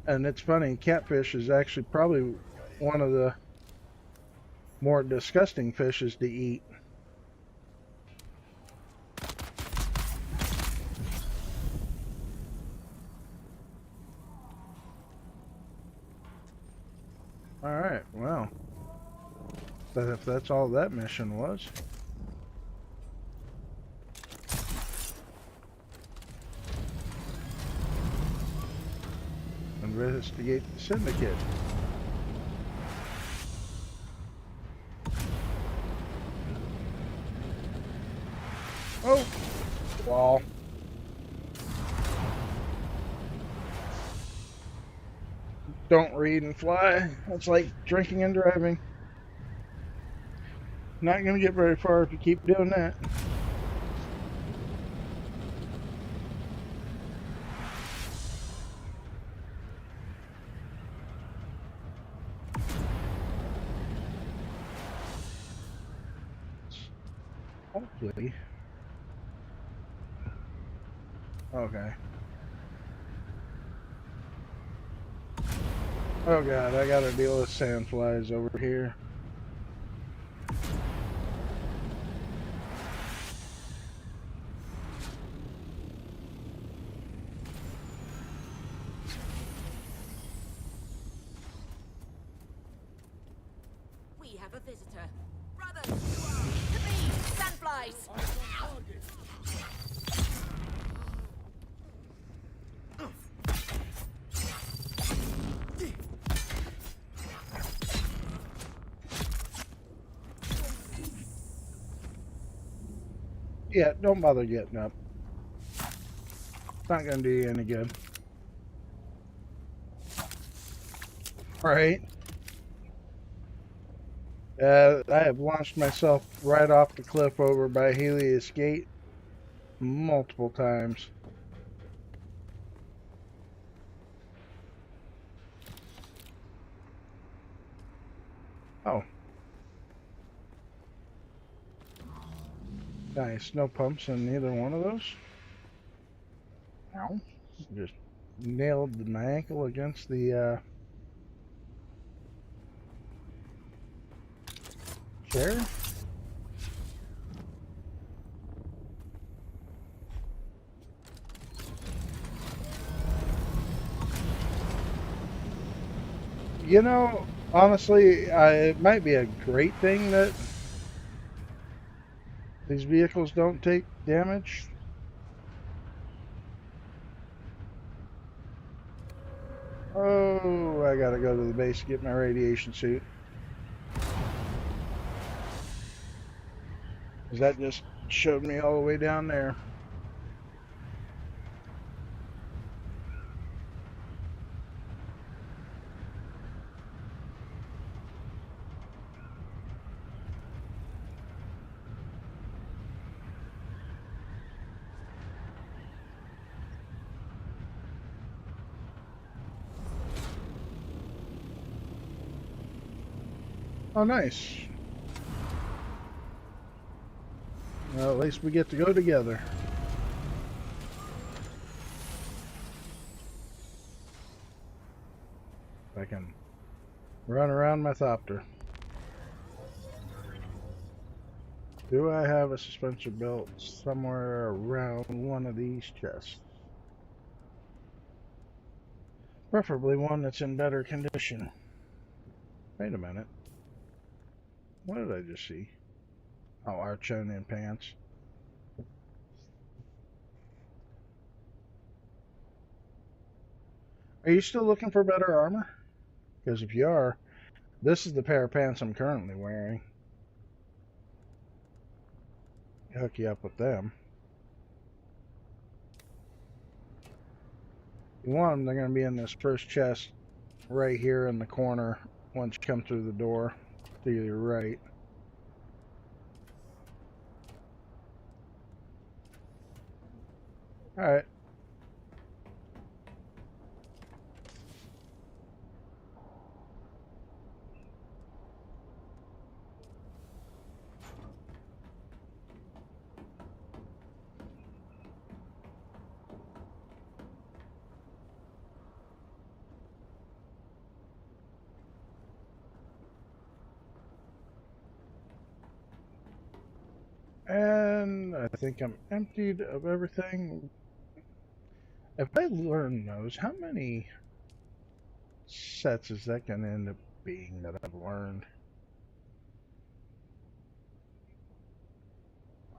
And it's funny, catfish is actually probably one of the more disgusting fishes to eat. Alright, well, but if that's all that mission was. Investigate the syndicate. Oh! Wall. Don't read and fly. It's like drinking and driving. Not gonna get very far if you keep doing that. Hopefully. Okay. Oh god, I gotta deal with sandflies over here. We have a visitor. Brothers, to me, sandflies! Yeah, don't bother getting up. It's not gonna do you any good. Right? I have launched myself right off the cliff over by Helios Gate multiple times. Oh. Nice. No pumps in either one of those. Ow. Just nailed my ankle against the chair. You know, honestly, it might be a great thing that these vehicles don't take damage. Oh, I gotta go to the base to get my radiation suit. Because that just showed me all the way down there. Oh, nice. Well, at least we get to go together. I can run around my thopter. Do I have a suspensor belt somewhere around one of these chests? Preferably one that's in better condition. Wait a minute. What did I just see? Oh, Archonian pants. Are you still looking for better armor? Because if you are, this is the pair of pants I'm currently wearing. Hook you up with them. If you want them, they're going to be in this first chest right here in the corner once you come through the door to your right. Alright. And I think I'm emptied of everything. If I learn those, how many sets is that going to end up being that I've learned?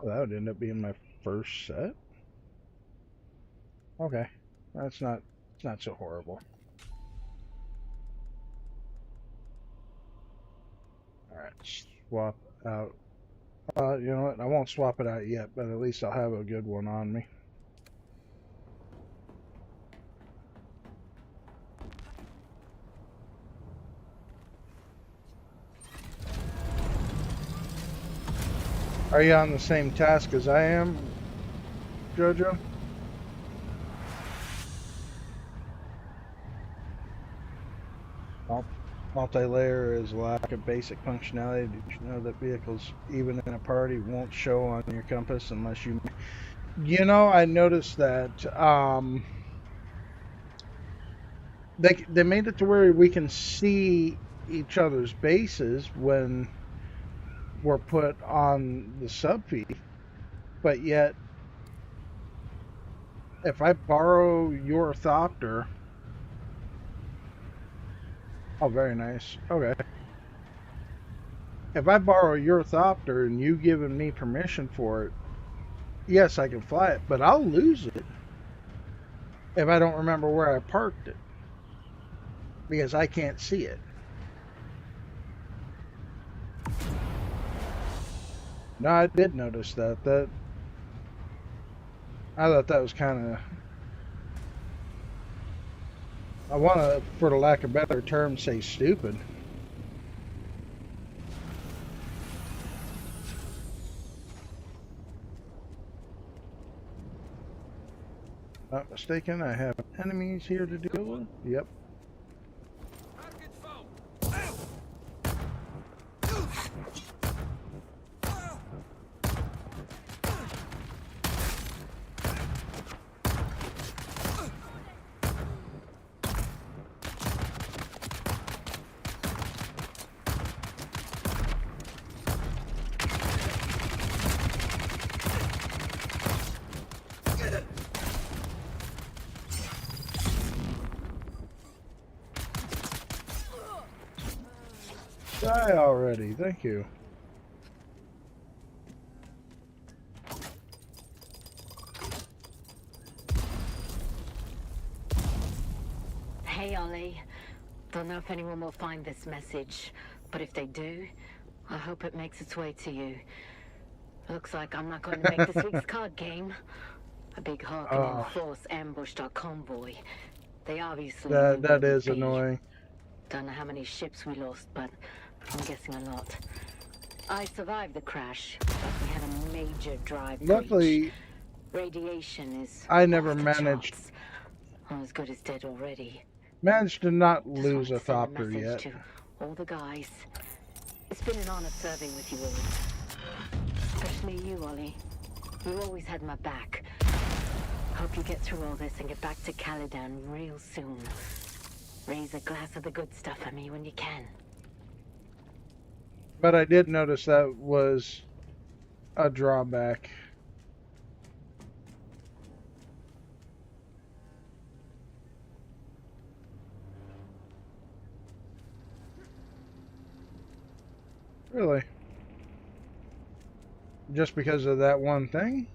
Oh, that would end up being my first set? Okay. It's not so horrible. Alright, swap out. You know what? I won't swap it out yet, but at least I'll have a good one on me. Are you on the same task as I am, Jojo? Multi-layer is lack of basic functionality. Did you know that vehicles, even in a party, won't show on your compass unless you... You know, I noticed that they made it to where we can see each other's bases when we're put on the subfeed, but yet if I borrow your Thopter... Oh, very nice. Okay. If I borrow your Thopter and you giving me permission for it, yes, I can fly it, but I'll lose it if I don't remember where I parked it, because I can't see it. No, I did notice that. I thought that was kind of... I want to, for the lack of a better term, say stupid. Not mistaken, I have enemies here to deal with. Yep. Die already, thank you. Hey, Ollie. Don't know if anyone will find this message, but if they do, I hope it makes its way to you. Looks like I'm not going to make this week's card game. A big Harkonnen force ambushed our convoy. They obviously... That is annoying. Don't know how many ships we lost, but I'm guessing a lot. I survived the crash, but we had a major drive Luckily, breach. Radiation is... I never managed... I'm as good as dead already. Managed to not lose a Thopter yet. To all the guys. It's been an honor serving with you all. Especially you, Ollie. You always had my back. Hope you get through all this and get back to Caladan real soon. Raise a glass of the good stuff for me when you can. But I did notice that was a drawback. Really? Just because of that one thing?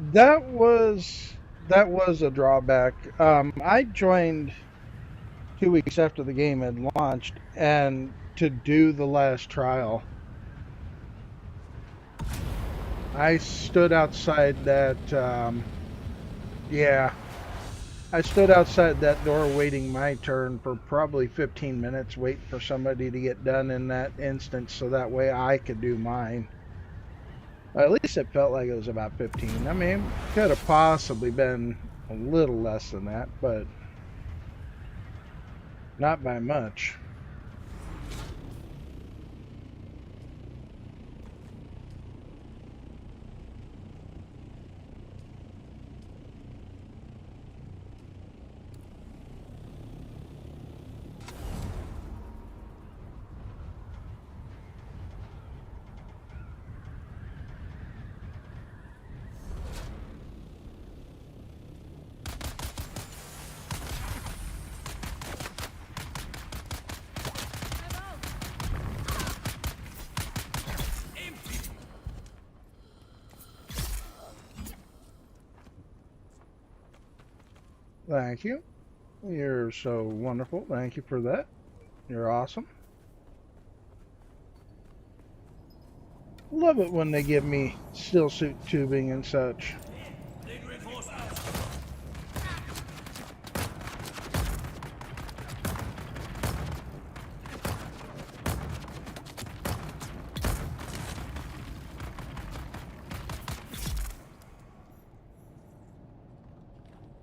That was a drawback. I joined 2 weeks after the game had launched, and to do the last trial, I stood outside that. Yeah, I stood outside that door waiting my turn for probably 15 minutes, waiting for somebody to get done in that instance, so that way I could do mine. At least it felt like it was about 15. I mean, it could have possibly been a little less than that, but not by much. Thank you. You're so wonderful. Thank you for that. You're awesome. Love it when they give me still suit tubing and such.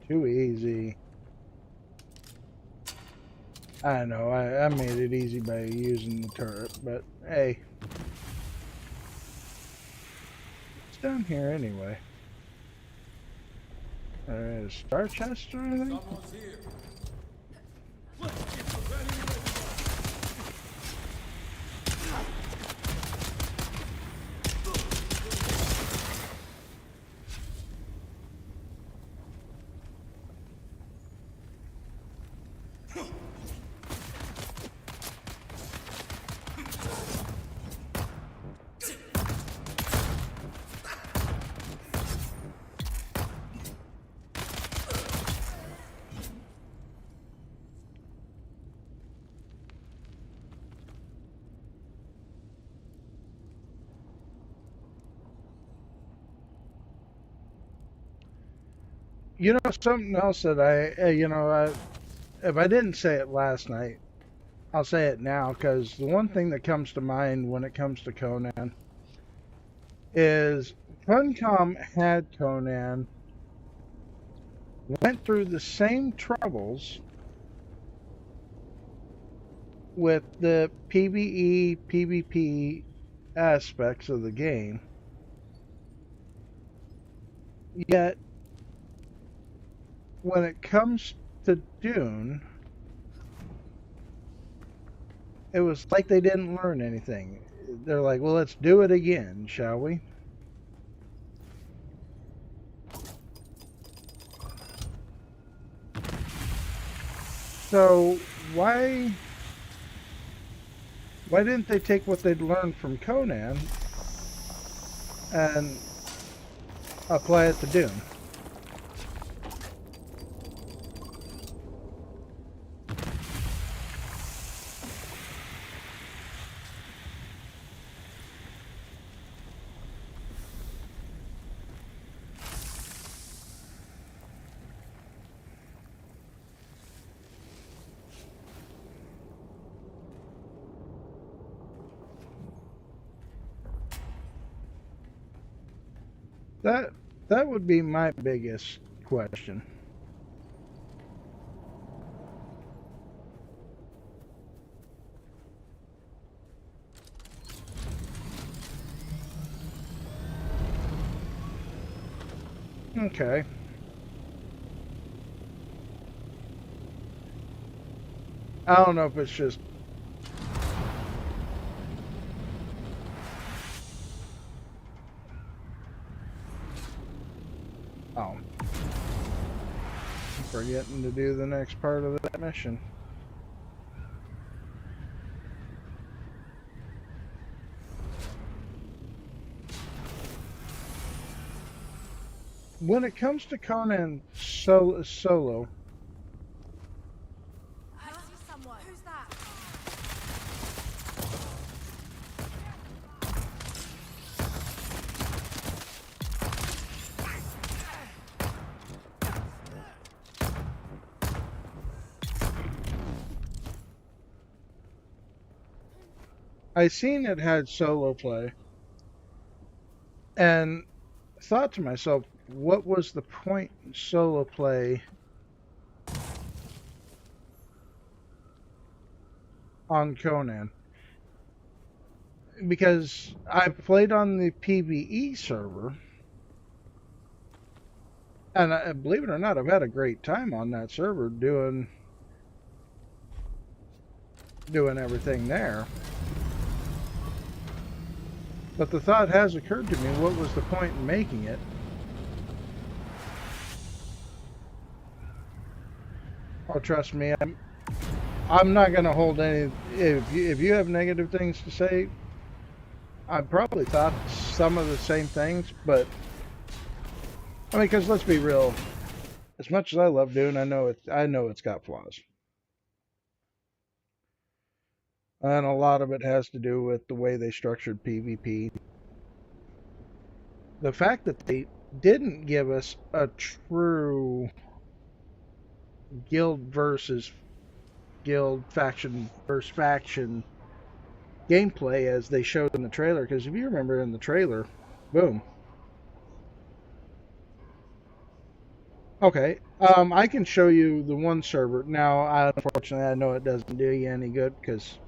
Too easy. I know, I made it easy by using the turret, but hey. It's down here anyway. There's a star chest or anything? You know, something else that if I didn't say it last night, I'll say it now, because the one thing that comes to mind when it comes to Conan is Funcom had Conan, went through the same troubles with the PvE, PvP aspects of the game, yet when it comes to Dune, it was like they didn't learn anything. They're like, well, let's do it again, shall we? So why didn't they take what they'd learned from Conan and apply it to Dune? That would be my biggest question. Okay. I don't know if it's just I'm forgetting to do the next part of that mission. when it comes to Conan solo, I see someone. Who's that? I seen it had solo play and thought to myself, what was the point in solo play on Conan? Because I played on the PvE server, and believe it or not, I've had a great time on that server doing everything there. But the thought has occurred to me, what was the point in making it? Oh, trust me, I'm not going to hold any. If you have negative things to say, I probably thought some of the same things, but I mean, because let's be real, as much as I love Dune, I know it's got flaws, and a lot of it has to do with the way they structured PvP. The fact that they didn't give us a true guild versus guild, faction versus faction gameplay as they showed in the trailer, because if you remember in the trailer, boom. Okay, I can show you the one server. Now, unfortunately, I know it doesn't do you any good because,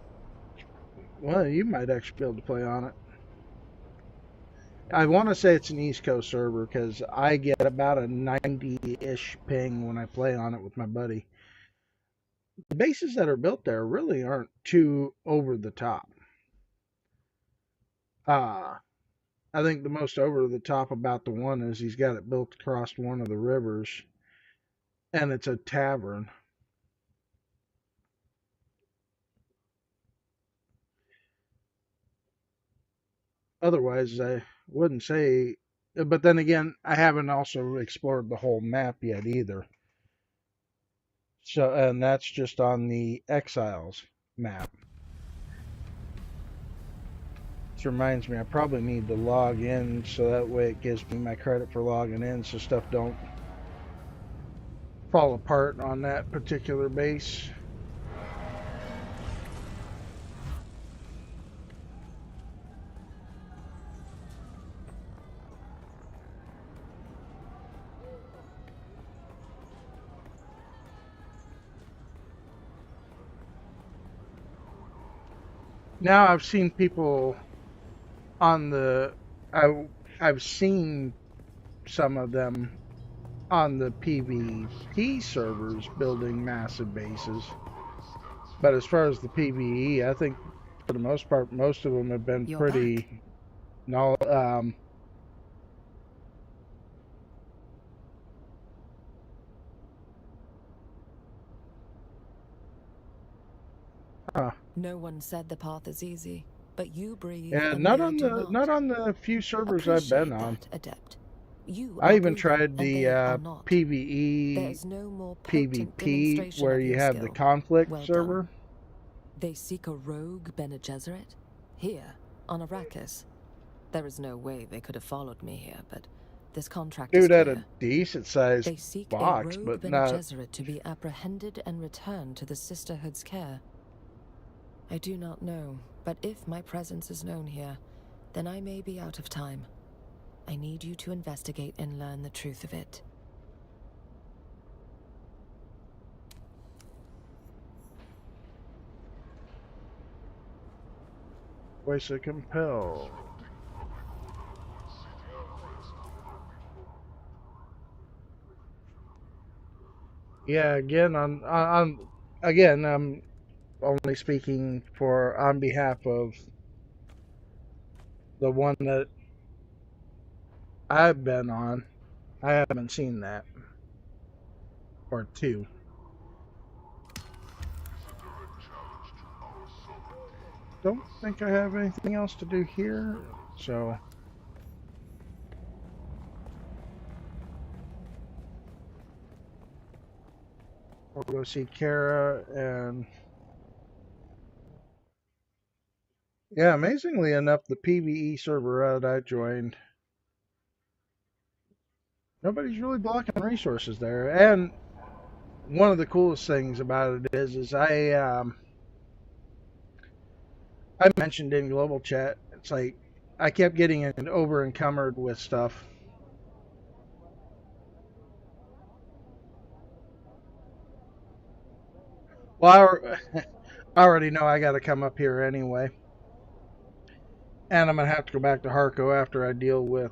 well, you might actually be able to play on it. I want to say it's an East Coast server because I get about a 90-ish ping when I play on it with my buddy. The bases that are built there really aren't too over the top. I think the most over the top about the one is he's got it built across one of the rivers, and it's a tavern. Otherwise, I wouldn't say. But then again, I haven't also explored the whole map yet either. So, and that's just on the Exiles map. This reminds me, I probably need to log in so that way it gives me my credit for logging in, so stuff don't fall apart on that particular base. Now I've seen people on the I've seen some of them on the PvP servers building massive bases. But as far as the PvE, I think for the most part, most of them have been pretty No one said the path is easy, but you breathe. Yeah, and not they on do the not. not on the few servers I've been on. Adept. You I are even breathing, tried the and they are not. PvE There's no more potent PvP demonstration where of you your have skill. the conflict Well server. done. They seek a rogue Bene Gesserit? Here, on Arrakis. There is no way they could have followed me here, but this contract is Dude clear. had a decent sized They seek box, a rogue but Bene not. Gesserit to be apprehended and returned to the Sisterhood's care. I do not know, but if my presence is known here, then I may be out of time. I need you to investigate and learn the truth of it. Voice of compel. Yeah, again, I'm only speaking on behalf of the one that I've been on. I haven't seen that. Or two. Don't think I have anything else to do here, so We'll go see Kara, and yeah, amazingly enough, the PvE server that I joined, nobody's really blocking resources there. And one of the coolest things about it is I mentioned in global chat, it's like I kept getting over encumbered with stuff. Well, I already know I got to come up here anyway. And I'm going to have to go back to Harco after I deal with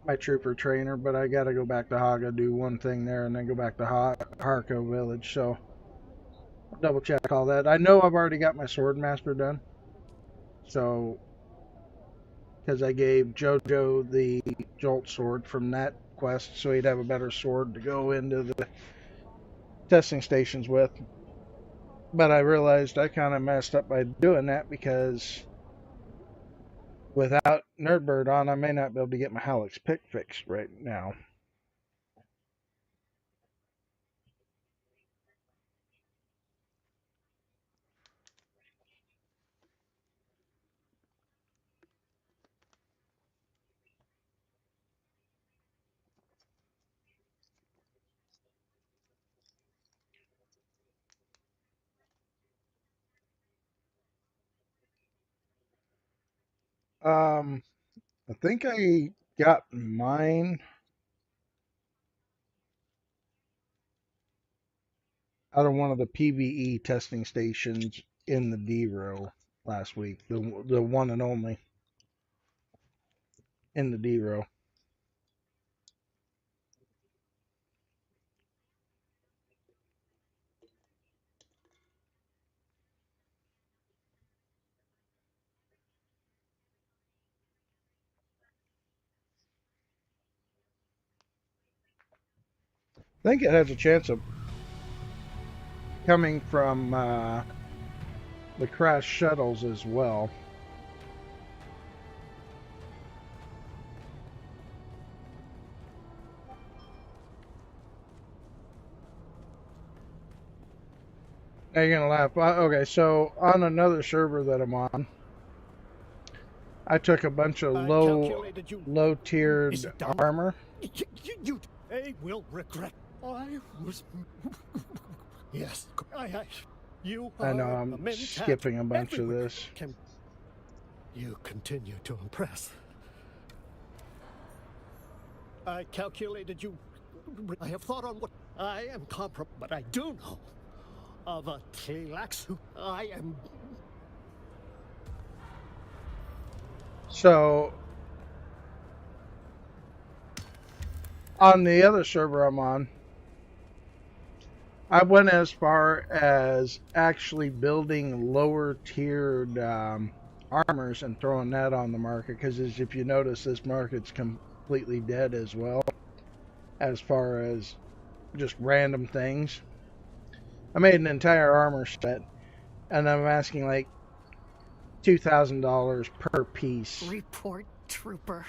my trooper trainer. But I got to go back to Haga, do one thing there, and then go back to Harco village. So I'll double check all that. I know I've already got my sword master done. So, because I gave Jojo the Jolt sword from that quest, so he'd have a better sword to go into the testing stations with. But I realized I kind of messed up by doing that, because without Nerdbird on, I may not be able to get my Halleck's pick fixed right now. I think I got mine out of one of the PvE testing stations in the D row last week. The one and only in the D row. I think it has a chance of coming from the crash shuttles as well. Now you're gonna laugh. Okay, so on another server that I'm on, I took a bunch of low tiered armor. You will regret. I was. Yes, you. I know I'm skipping a bunch of this. You continue to impress. I calculated you. I have thought on what I am but I do know of a Tlax who I am. So on the other server I'm on, I went as far as actually building lower tiered armors and throwing that on the market, because as if you notice, this market's completely dead as well as far as just random things. I made an entire armor set, and I'm asking like $2,000 per piece. Report, trooper.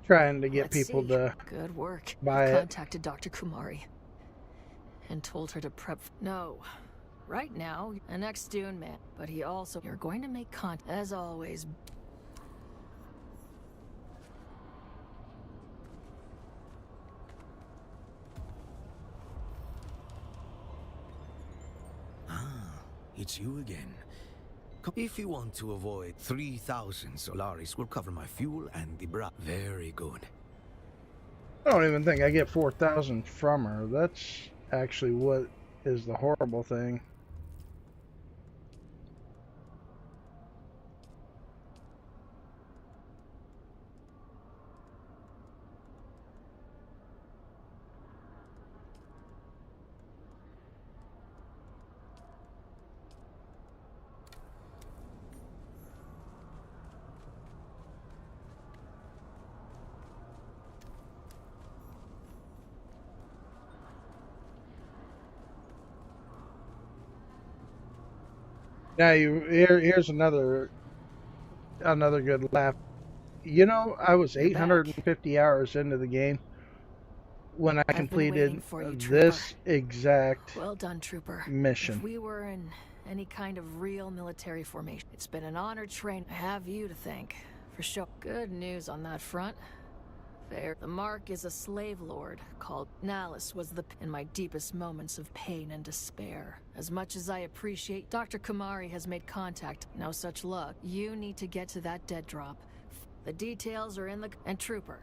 Trying to get people to good work. Buy I it. Contacted Dr. Kumari and told her to prep. No, right now, an ex-Dune man, but he also. You're going to make contact as always. It's you again. If you want to avoid 3,000 Solaris, will cover my fuel and the bra. Very good. I don't even think I get 4,000 from her. That's actually what is the horrible thing. Now here's another good laugh. You know, I was You're back. 850 hours into the game when I I've been waiting completed for you, this Trooper. exact Well done, Trooper. mission. If we were in any kind of real military formation, it's been an honor train. I have you to thank for sure. Good news on that front. Fair. The Mark is a slave lord called Nallus was in my deepest moments of pain and despair. As much as I appreciate Dr. Kumari has made contact, no such luck. You need to get to that dead drop. The details are in the... And Trooper.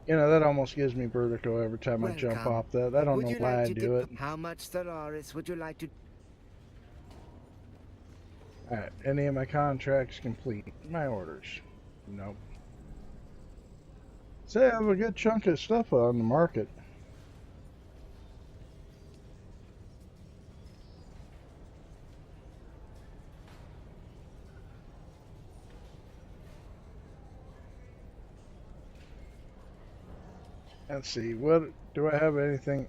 You know, that almost gives me vertigo every time I jump Welcome. off that. I don't Would know you why like I to do it. How much Stellaris would you like to... Alright, any of my contracts complete? My orders? Nope. Say I have a good chunk of stuff on the market. Let's see, what do I have anything?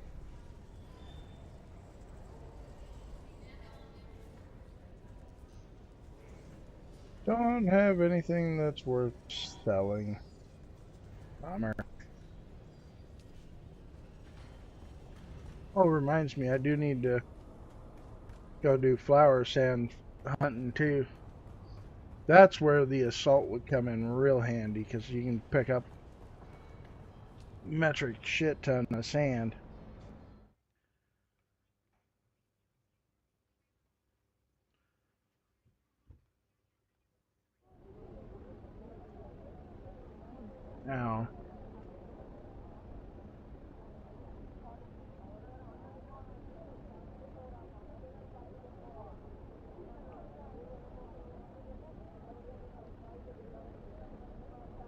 Don't have anything that's worth selling. Bummer. Oh, reminds me, I do need to go do flower sand hunting too. That's where the assault would come in real handy, because you can pick up metric shit ton of sand. Now,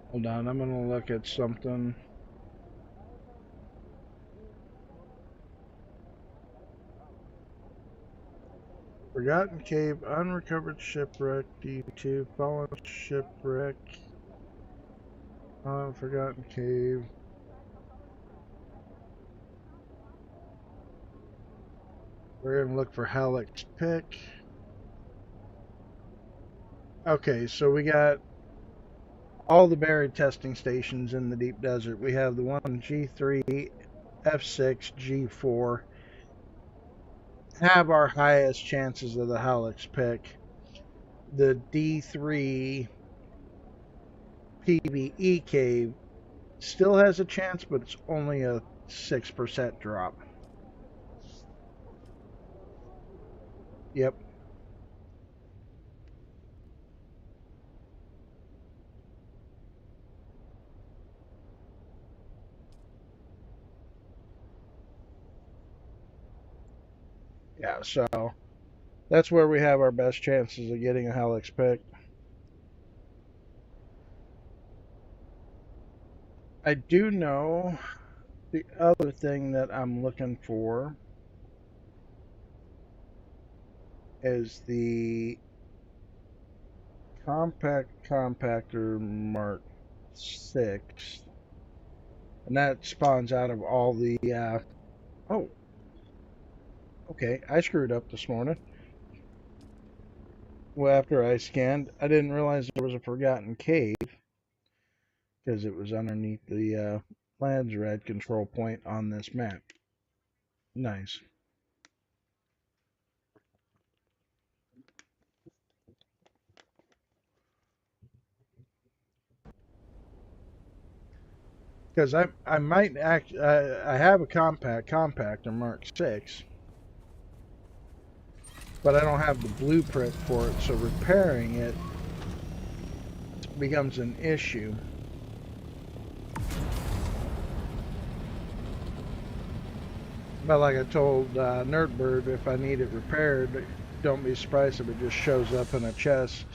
hold on, I'm gonna look at something. Forgotten Cave, Unrecovered Shipwreck, D2, Fallen Shipwreck, Forgotten Cave. We're gonna look for Halleck's Pick. Okay, so we got all the buried testing stations in the deep desert. We have the one G3, F6, G4. Have our highest chances of the Halleck's Pick. The D3 PBE cave still has a chance, but it's only a 6% drop. Yep. Yeah, so that's where we have our best chances of getting a Halleck's Pick. I do know the other thing that I'm looking for is the compact compactor Mark 6, and that spawns out of all the oh, okay, I screwed up this morning. Well, after I scanned, I didn't realize there was a forgotten cave because it was underneath the Land's Red control point on this map. Nice. Because I might act I have a compactor Mark 6, but I don't have the blueprint for it, so repairing it becomes an issue. But like I told Nerdbird, if I need it repaired, don't be surprised if it just shows up in a chest.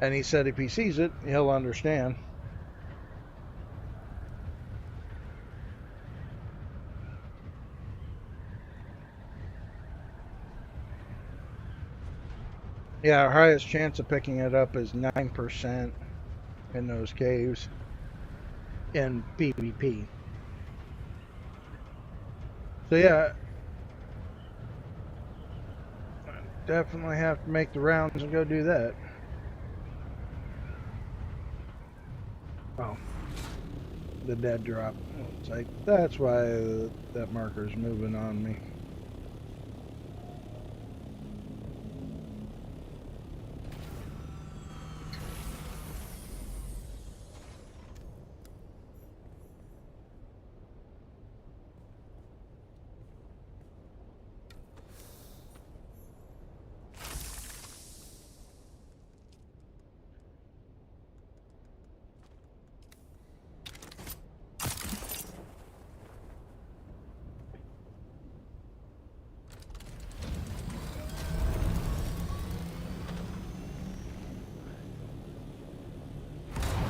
And he said if he sees it, he'll understand. Yeah, our highest chance of picking it up is 9% in those caves in PvP. So yeah, definitely have to make the rounds and go do that. Oh, the dead drop. It's like, that's why that marker's moving on me.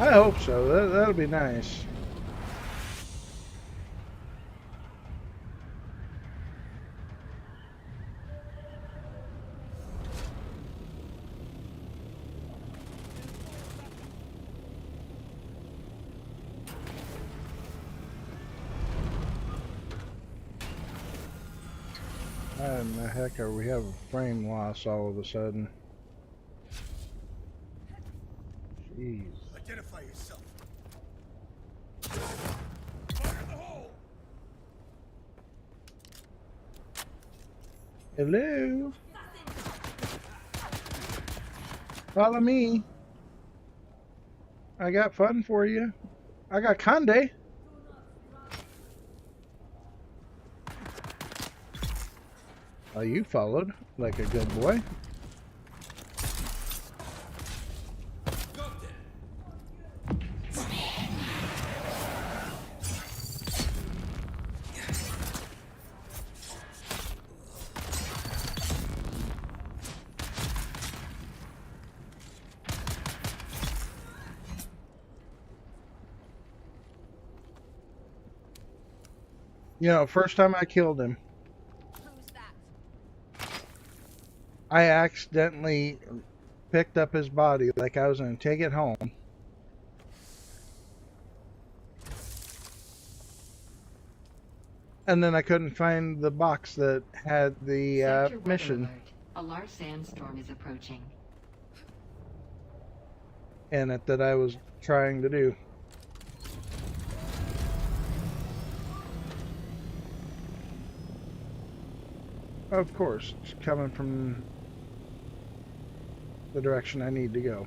I hope so. That'll be nice. How in the heck are we having frame loss all of a sudden? Jeez. Identify yourself. Fire in the hole. Hello? Follow me. I got fun for you. I got Conde. Oh, you followed like a good boy. You know, first time I killed him, I accidentally picked up his body like I was going to take it home. And then I couldn't find the box that had the mission. A large sandstorm is approaching. In it that I was trying to do. Of course, it's coming from the direction I need to go.